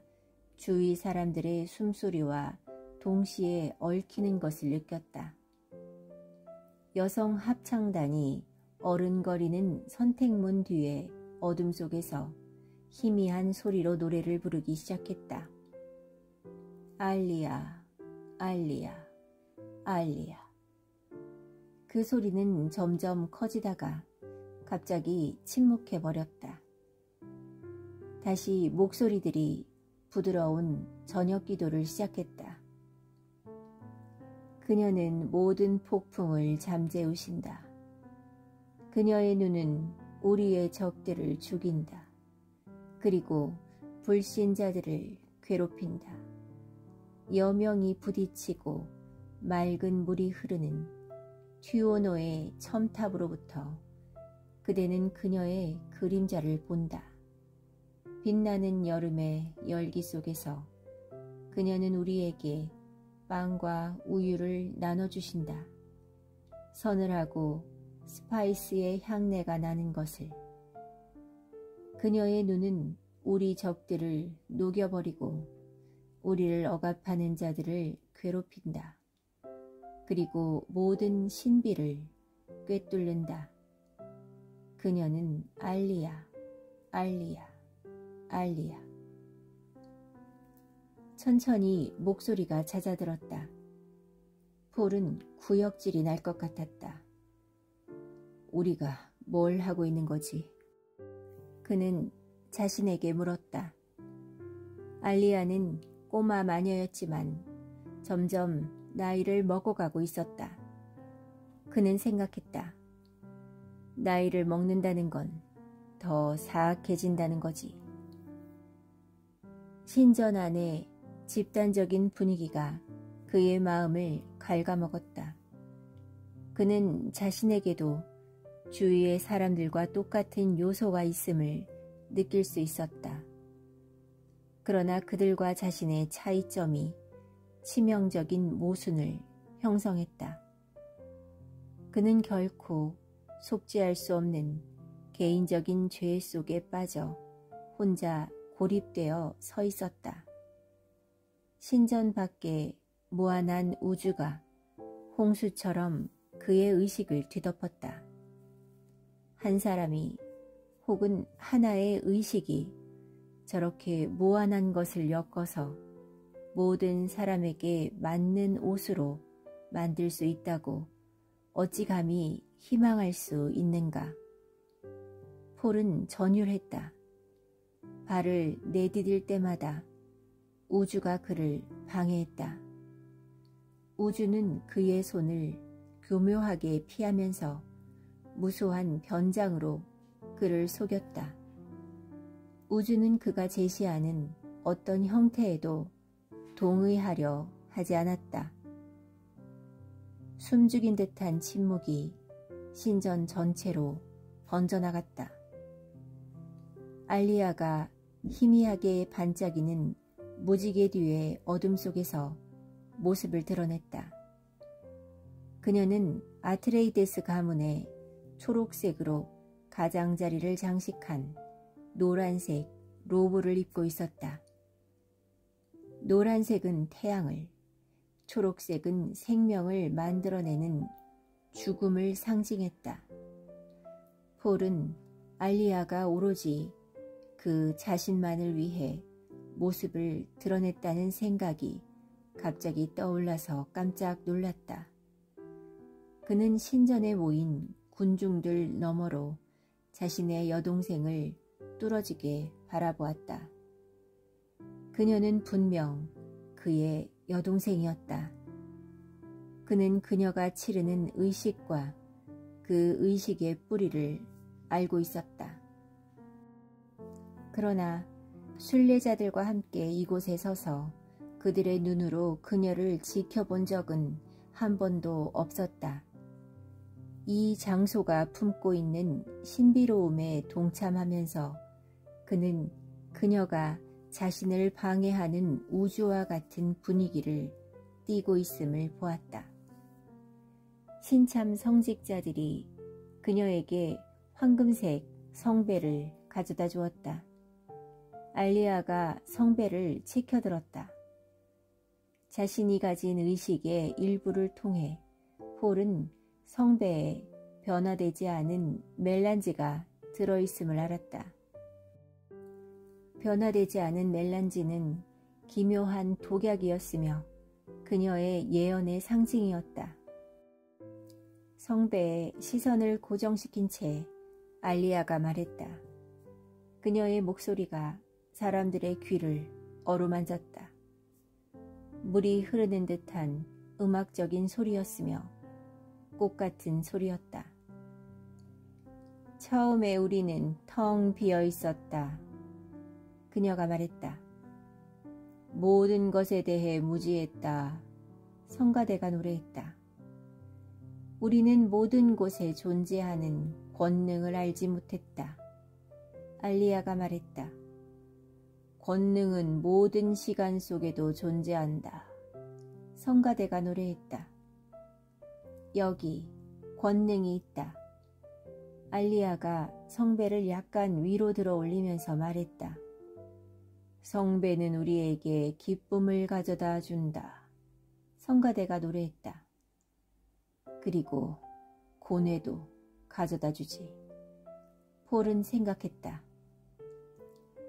주위 사람들의 숨소리와 동시에 얽히는 것을 느꼈다. 여성 합창단이 어른거리는 선택문 뒤에 어둠 속에서 희미한 소리로 노래를 부르기 시작했다. 알리야, 알리야, 알리야. 그 소리는 점점 커지다가 갑자기 침묵해버렸다. 다시 목소리들이 부드러운 저녁 기도를 시작했다. 그녀는 모든 폭풍을 잠재우신다. 그녀의 눈은 우리의 적들을 죽인다. 그리고 불신자들을 괴롭힌다. 여명이 부딪히고 맑은 물이 흐르는 튜오노의 첨탑으로부터 그대는 그녀의 그림자를 본다. 빛나는 여름의 열기 속에서 그녀는 우리에게 빵과 우유를 나눠주신다. 서늘하고 스파이스의 향내가 나는 것을. 그녀의 눈은 우리 적들을 녹여버리고 우리를 억압하는 자들을 괴롭힌다. 그리고 모든 신비를 꿰뚫는다. 그녀는 알리야, 알리야, 알리야. 천천히 목소리가 잦아들었다. 폴은 구역질이 날 것 같았다. 우리가 뭘 하고 있는 거지? 그는 자신에게 물었다. 알리아는 꼬마 마녀였지만 점점 나이를 먹어가고 있었다. 그는 생각했다. 나이를 먹는다는 건 더 사악해진다는 거지. 신전 안에 집단적인 분위기가 그의 마음을 갉아먹었다. 그는 자신에게도 주위의 사람들과 똑같은 요소가 있음을 느낄 수 있었다. 그러나 그들과 자신의 차이점이 치명적인 모순을 형성했다. 그는 결코 속죄할 수 없는 개인적인 죄 속에 빠져 혼자 고립되어 서 있었다. 신전 밖에 무한한 우주가 홍수처럼 그의 의식을 뒤덮었다. 한 사람이 혹은 하나의 의식이 저렇게 무한한 것을 엮어서 모든 사람에게 맞는 옷으로 만들 수 있다고 어찌 감히 희망할 수 있는가. 폴은 전율했다. 발을 내디딜 때마다 우주가 그를 방해했다. 우주는 그의 손을 교묘하게 피하면서 무수한 변장으로 그를 속였다. 우주는 그가 제시하는 어떤 형태에도 동의하려 하지 않았다. 숨죽인 듯한 침묵이 신전 전체로 번져나갔다. 알리아가 희미하게 반짝이는 무지개 뒤의 어둠 속에서 모습을 드러냈다. 그녀는 아트레이데스 가문의 초록색으로 가장자리를 장식한 노란색 로브를 입고 있었다. 노란색은 태양을, 초록색은 생명을 만들어내는 죽음을 상징했다. 폴은 알리아가 오로지 그 자신만을 위해 모습을 드러냈다는 생각이 갑자기 떠올라서 깜짝 놀랐다. 그는 신전에 모인 군중들 너머로 자신의 여동생을 뚫어지게 바라보았다. 그녀는 분명 그의 여동생이었다. 그는 그녀가 치르는 의식과 그 의식의 뿌리를 알고 있었다. 그러나 순례자들과 함께 이곳에 서서 그들의 눈으로 그녀를 지켜본 적은 한 번도 없었다. 이 장소가 품고 있는 신비로움에 동참하면서 그는 그녀가 자신을 방해하는 우주와 같은 분위기를 띠고 있음을 보았다. 신참 성직자들이 그녀에게 황금색 성배를 가져다 주었다. 알리아가 성배를 치켜들었다. 자신이 가진 의식의 일부를 통해 폴은 성배에 변화되지 않은 멜란지가 들어있음을 알았다. 변화되지 않은 멜란지는 기묘한 독약이었으며 그녀의 예언의 상징이었다. 성배에 시선을 고정시킨 채 알리아가 말했다. 그녀의 목소리가 사람들의 귀를 어루만졌다. 물이 흐르는 듯한 음악적인 소리였으며 꽃 같은 소리였다. 처음에 우리는 텅 비어 있었다. 그녀가 말했다. 모든 것에 대해 무지했다. 성가대가 노래했다. 우리는 모든 곳에 존재하는 권능을 알지 못했다. 알리아가 말했다. 권능은 모든 시간 속에도 존재한다. 성가대가 노래했다. 여기 권능이 있다. 알리아가 성배를 약간 위로 들어 올리면서 말했다. 성배는 우리에게 기쁨을 가져다 준다. 성가대가 노래했다. 그리고 고뇌도 가져다 주지. 폴은 생각했다.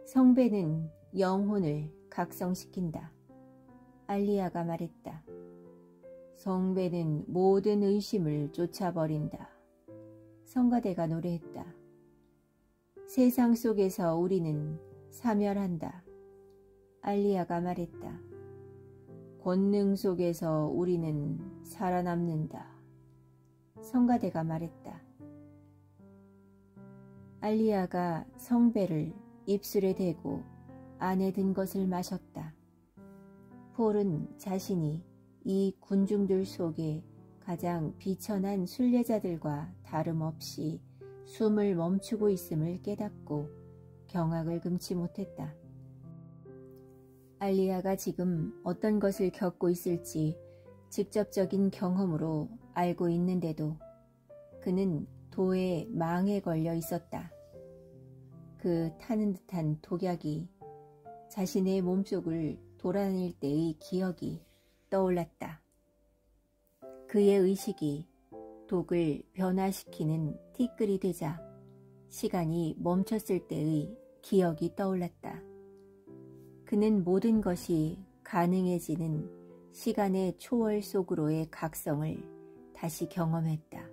성배는 영혼을 각성시킨다. 알리아가 말했다. 성배는 모든 의심을 쫓아버린다. 성가대가 노래했다. 세상 속에서 우리는 사멸한다. 알리아가 말했다. 권능 속에서 우리는 살아남는다. 성가대가 말했다. 알리아가 성배를 입술에 대고 안에 든 것을 마셨다. 폴은 자신이 이 군중들 속에 가장 비천한 순례자들과 다름없이 숨을 멈추고 있음을 깨닫고 경악을 금치 못했다. 알리아가 지금 어떤 것을 겪고 있을지 직접적인 경험으로 알고 있는데도 그는 도의 망에 걸려 있었다. 그 타는 듯한 독약이 자신의 몸속을 돌아다닐 때의 기억이 떠올랐다. 그의 의식이 독을 변화시키는 티끌이 되자 시간이 멈췄을 때의 기억이 떠올랐다. 그는 모든 것이 가능해지는 시간의 초월 속으로의 각성을 다시 경험했다.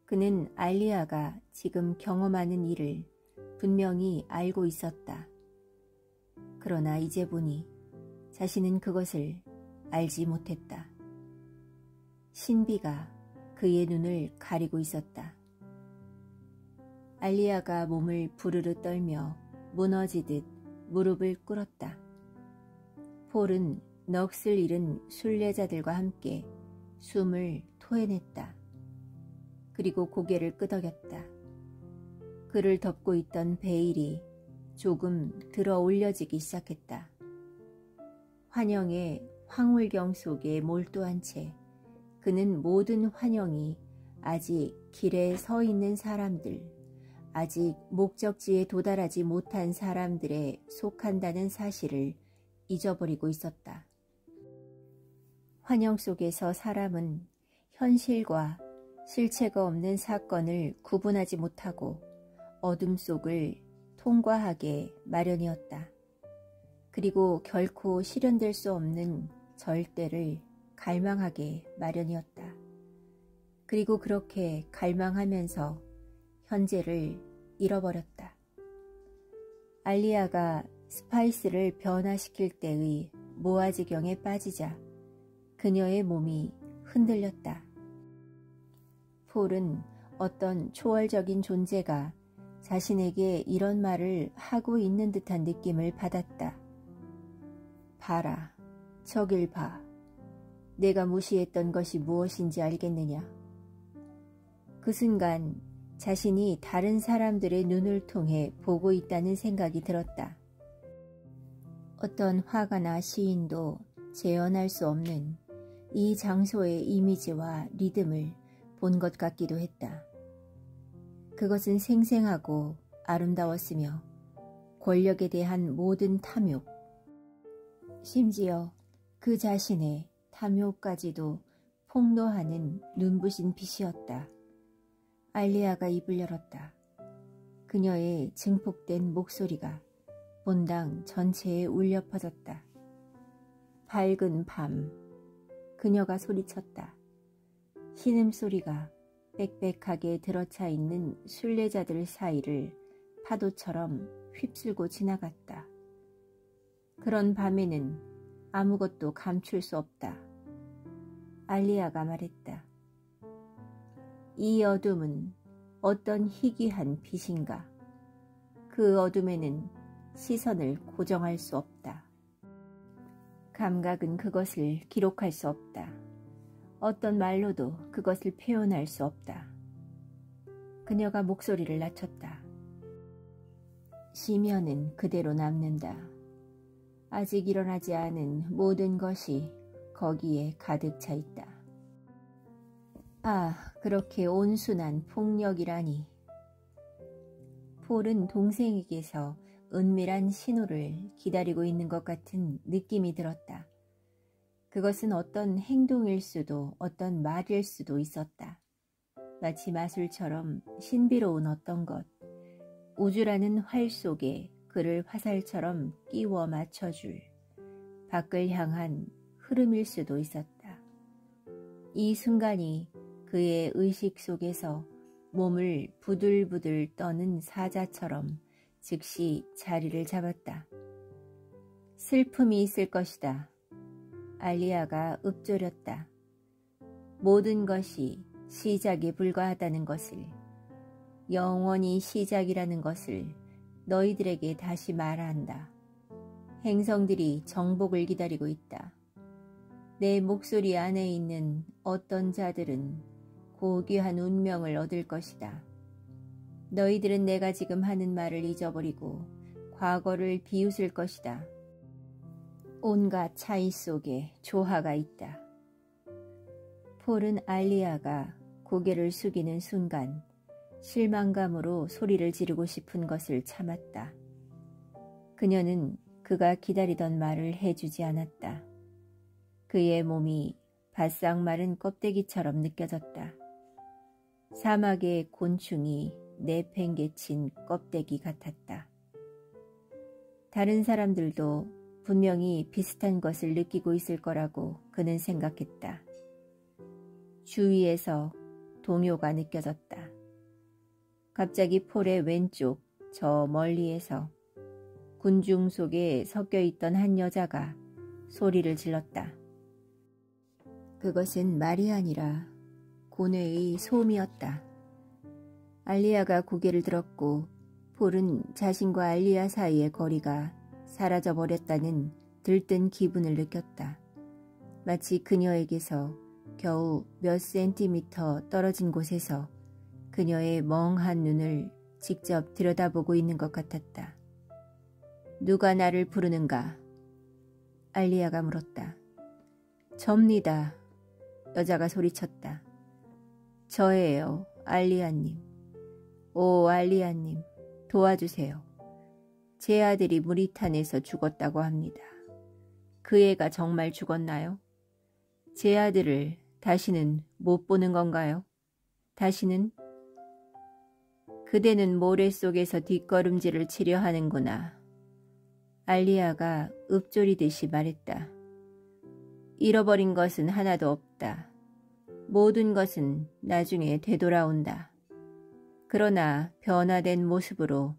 그는 알리아가 지금 경험하는 일을 분명히 알고 있었다. 그러나 이제 보니 자신은 그것을 알지 못했다. 신비가 그의 눈을 가리고 있었다. 알리아가 몸을 부르르 떨며 무너지듯 무릎을 꿇었다. 폴은 넋을 잃은 순례자들과 함께 숨을 토해냈다. 그리고 고개를 끄덕였다. 그를 덮고 있던 베일이 조금 들어 올려지기 시작했다. 환영의 황홀경 속에 몰두한 채 그는 모든 환영이 아직 길에 서 있는 사람들, 아직 목적지에 도달하지 못한 사람들에 속한다는 사실을 잊어버리고 있었다. 환영 속에서 사람은 현실과 실체가 없는 사건을 구분하지 못하고 어둠 속을 통과하게 마련이었다. 그리고 결코 실현될 수 없는 절대를 갈망하게 마련이었다. 그리고 그렇게 갈망하면서 현재를 잃어버렸다. 알리아가 스파이스를 변화시킬 때의 모아지경에 빠지자 그녀의 몸이 흔들렸다. 폴은 어떤 초월적인 존재가 자신에게 이런 말을 하고 있는 듯한 느낌을 받았다. 봐라, 저길 봐. 내가 무시했던 것이 무엇인지 알겠느냐? 그 순간 자신이 다른 사람들의 눈을 통해 보고 있다는 생각이 들었다. 어떤 화가나 시인도 재현할 수 없는 이 장소의 이미지와 리듬을 본 것 같기도 했다. 그것은 생생하고 아름다웠으며 권력에 대한 모든 탐욕, 심지어 그 자신의 탐욕까지도 폭로하는 눈부신 빛이었다. 알리아가 입을 열었다. 그녀의 증폭된 목소리가 본당 전체에 울려 퍼졌다. 밝은 밤, 그녀가 소리쳤다. 신음소리가 빽빽하게 들어차 있는 순례자들 사이를 파도처럼 휩쓸고 지나갔다. 그런 밤에는 아무것도 감출 수 없다. 알리아가 말했다. 이 어둠은 어떤 희귀한 빛인가? 그 어둠에는 시선을 고정할 수 없다. 감각은 그것을 기록할 수 없다. 어떤 말로도 그것을 표현할 수 없다. 그녀가 목소리를 낮췄다. 심연은 그대로 남는다. 아직 일어나지 않은 모든 것이 거기에 가득 차 있다. 아, 그렇게 온순한 폭력이라니. 폴은 동생에게서 은밀한 신호를 기다리고 있는 것 같은 느낌이 들었다. 그것은 어떤 행동일 수도 어떤 말일 수도 있었다. 마치 마술처럼 신비로운 어떤 것, 우주라는 활 속에 그를 화살처럼 끼워 맞춰줄 밖을 향한 흐름일 수도 있었다. 이 순간이 그의 의식 속에서 몸을 부들부들 떠는 사자처럼 즉시 자리를 잡았다. 슬픔이 있을 것이다. 알리아가 읊조렸다. 모든 것이 시작에 불과하다는 것을, 영원히 시작이라는 것을 너희들에게 다시 말한다. 행성들이 정복을 기다리고 있다. 내 목소리 안에 있는 어떤 자들은 고귀한 운명을 얻을 것이다. 너희들은 내가 지금 하는 말을 잊어버리고 과거를 비웃을 것이다. 온갖 차이 속에 조화가 있다. 폴은 알리아가 고개를 숙이는 순간 실망감으로 소리를 지르고 싶은 것을 참았다. 그녀는 그가 기다리던 말을 해주지 않았다. 그의 몸이 바싹 마른 껍데기처럼 느껴졌다. 사막의 곤충이 내팽개친 껍데기 같았다. 다른 사람들도 분명히 비슷한 것을 느끼고 있을 거라고 그는 생각했다. 주위에서 동요가 느껴졌다. 갑자기 폴의 왼쪽 저 멀리에서 군중 속에 섞여 있던 한 여자가 소리를 질렀다. 그것은 말이 아니라 고뇌의 소음이었다. 알리아가 고개를 들었고 폴은 자신과 알리아 사이의 거리가 사라져버렸다는 들뜬 기분을 느꼈다. 마치 그녀에게서 겨우 몇 센티미터 떨어진 곳에서 그녀의 멍한 눈을 직접 들여다보고 있는 것 같았다. 누가 나를 부르는가? 알리아가 물었다. 접니다. 여자가 소리쳤다. 저예요, 알리아님. 오, 알리아님, 도와주세요. 제 아들이 무리탄에서 죽었다고 합니다. 그 애가 정말 죽었나요? 제 아들을 다시는 못 보는 건가요? 다시는? 그대는 모래 속에서 뒷걸음질을 치려 하는구나. 알리아가 읊조리듯이 말했다. 잃어버린 것은 하나도 없다. 모든 것은 나중에 되돌아온다. 그러나 변화된 모습으로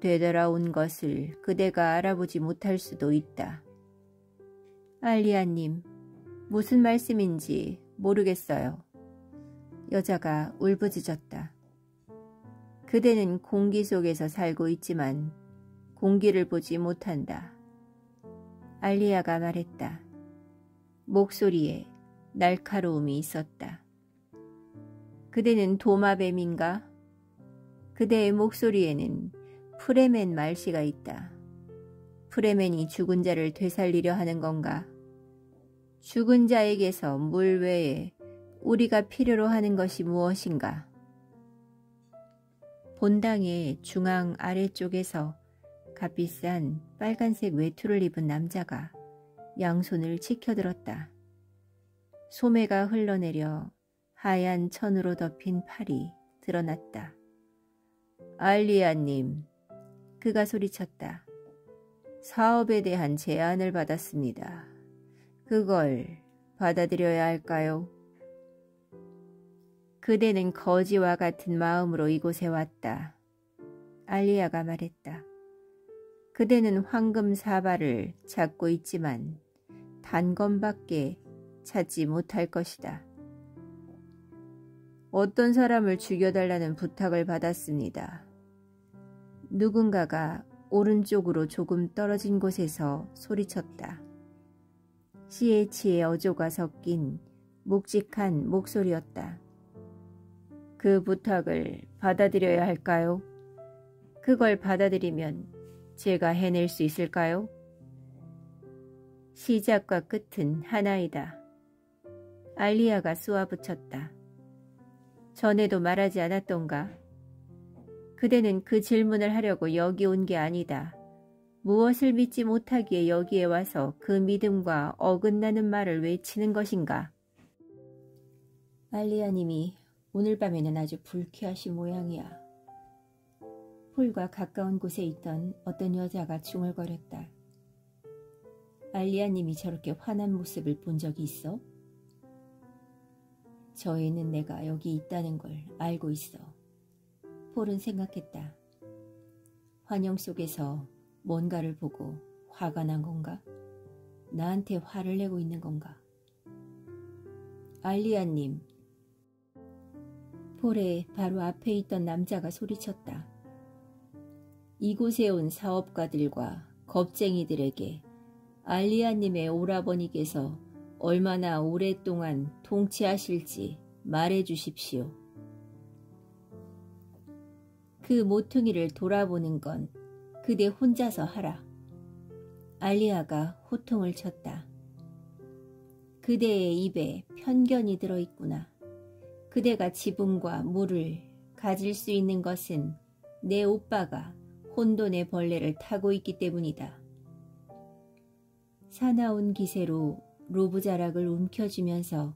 되돌아온 것을 그대가 알아보지 못할 수도 있다. 알리아님, 무슨 말씀인지 모르겠어요. 여자가 울부짖었다. 그대는 공기 속에서 살고 있지만 공기를 보지 못한다. 알리아가 말했다. 목소리에 날카로움이 있었다. 그대는 도마뱀인가? 그대의 목소리에는 프레멘 말씨가 있다. 프레멘이 죽은 자를 되살리려 하는 건가? 죽은 자에게서 물 외에 우리가 필요로 하는 것이 무엇인가? 본당의 중앙 아래쪽에서 값비싼 빨간색 외투를 입은 남자가 양손을 치켜들었다. 소매가 흘러내려 하얀 천으로 덮인 팔이 드러났다. 알리아님, 그가 소리쳤다. 사업에 대한 제안을 받았습니다. 그걸 받아들여야 할까요? 그대는 거지와 같은 마음으로 이곳에 왔다. 알리아가 말했다. 그대는 황금 사발을 찾고 있지만 단검밖에 찾지 못할 것이다. 어떤 사람을 죽여달라는 부탁을 받았습니다. 누군가가 오른쪽으로 조금 떨어진 곳에서 소리쳤다. CH의 어조가 섞인 묵직한 목소리였다. 그 부탁을 받아들여야 할까요? 그걸 받아들이면 제가 해낼 수 있을까요? 시작과 끝은 하나이다. 알리아가 쏘아붙였다. 전에도 말하지 않았던가? 그대는 그 질문을 하려고 여기 온 게 아니다. 무엇을 믿지 못하기에 여기에 와서 그 믿음과 어긋나는 말을 외치는 것인가? 알리아님이 오늘 밤에는 아주 불쾌하신 모양이야. 폴과 가까운 곳에 있던 어떤 여자가 중얼거렸다. 알리아님이 저렇게 화난 모습을 본 적이 있어? 저 애는 내가 여기 있다는 걸 알고 있어. 폴은 생각했다. 환영 속에서 뭔가를 보고 화가 난 건가? 나한테 화를 내고 있는 건가? 알리아님. 폴의 바로 앞에 있던 남자가 소리쳤다. 이곳에 온 사업가들과 겁쟁이들에게 알리아님의 오라버니께서 얼마나 오랫동안 통치하실지 말해 주십시오. 그 모퉁이를 돌아보는 건 그대 혼자서 하라. 알리아가 호통을 쳤다. 그대의 입에 편견이 들어있구나. 그대가 지붕과 물을 가질 수 있는 것은 내 오빠가 혼돈의 벌레를 타고 있기 때문이다. 사나운 기세로 로브자락을 움켜쥐면서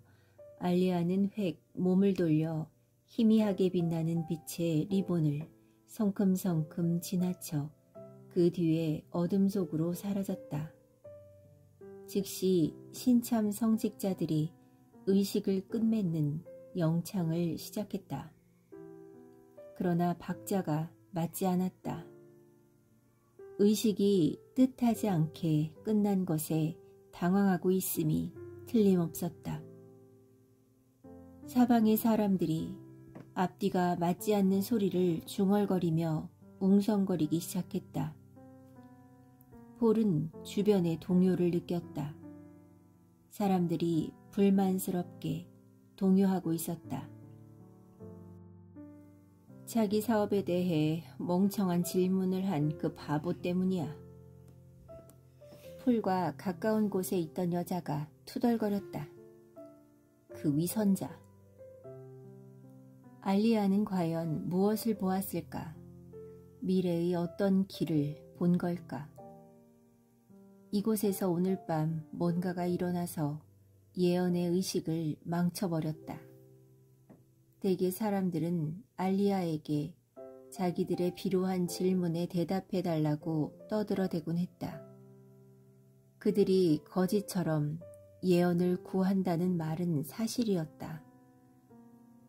알리아는 획 몸을 돌려 희미하게 빛나는 빛의 리본을 성큼성큼 지나쳐 그 뒤에 어둠 속으로 사라졌다. 즉시 신참 성직자들이 의식을 끝맺는 영창을 시작했다. 그러나 박자가 맞지 않았다. 의식이 뜻하지 않게 끝난 것에 당황하고 있음이 틀림없었다. 사방의 사람들이 앞뒤가 맞지 않는 소리를 중얼거리며 웅성거리기 시작했다. 폴은 주변의 동요를 느꼈다. 사람들이 불만스럽게 동요하고 있었다. 자기 사업에 대해 멍청한 질문을 한 그 바보 때문이야. 폴과 가까운 곳에 있던 여자가 투덜거렸다. 그 위선자. 알리아는 과연 무엇을 보았을까? 미래의 어떤 길을 본 걸까? 이곳에서 오늘 밤 뭔가가 일어나서 예언의 의식을 망쳐버렸다. 대개 사람들은 알리아에게 자기들의 비루한 질문에 대답해달라고 떠들어대곤 했다. 그들이 거짓처럼 예언을 구한다는 말은 사실이었다.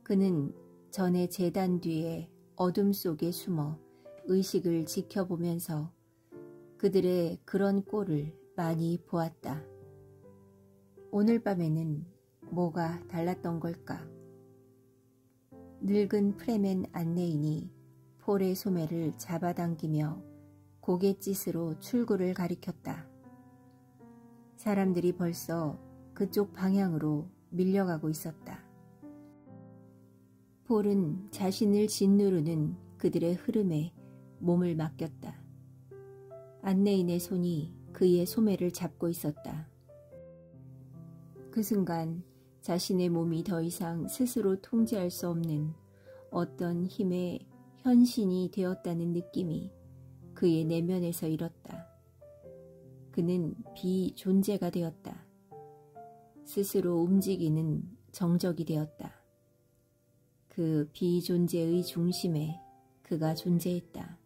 그는 전에 제단 뒤에 어둠 속에 숨어 의식을 지켜보면서 그들의 그런 꼴을 많이 보았다. 오늘 밤에는 뭐가 달랐던 걸까? 늙은 프레멘 안내인이 폴의 소매를 잡아당기며 고갯짓으로 출구를 가리켰다. 사람들이 벌써 그쪽 방향으로 밀려가고 있었다. 폴은 자신을 짓누르는 그들의 흐름에 몸을 맡겼다. 안내인의 손이 그의 소매를 잡고 있었다. 그 순간 자신의 몸이 더 이상 스스로 통제할 수 없는 어떤 힘의 현신이 되었다는 느낌이 그의 내면에서 일었다. 그는 비존재가 되었다. 스스로 움직이는 정적이 되었다. 그 비존재의 중심에 그가 존재했다.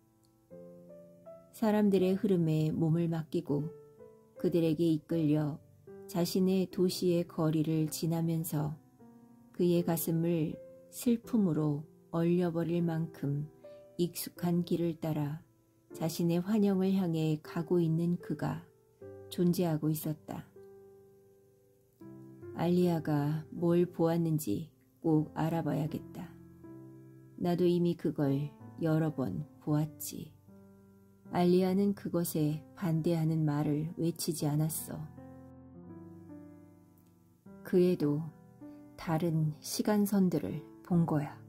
사람들의 흐름에 몸을 맡기고 그들에게 이끌려 자신의 도시의 거리를 지나면서 그의 가슴을 슬픔으로 얼려버릴 만큼 익숙한 길을 따라 자신의 환영을 향해 가고 있는 그가 존재하고 있었다. 알리아가 뭘 보았는지 꼭 알아봐야겠다. 나도 이미 그걸 여러 번 보았지. 알리아는 그것에 반대하는 말을 외치지 않았어. 그 애도 다른 시간선들을 본 거야.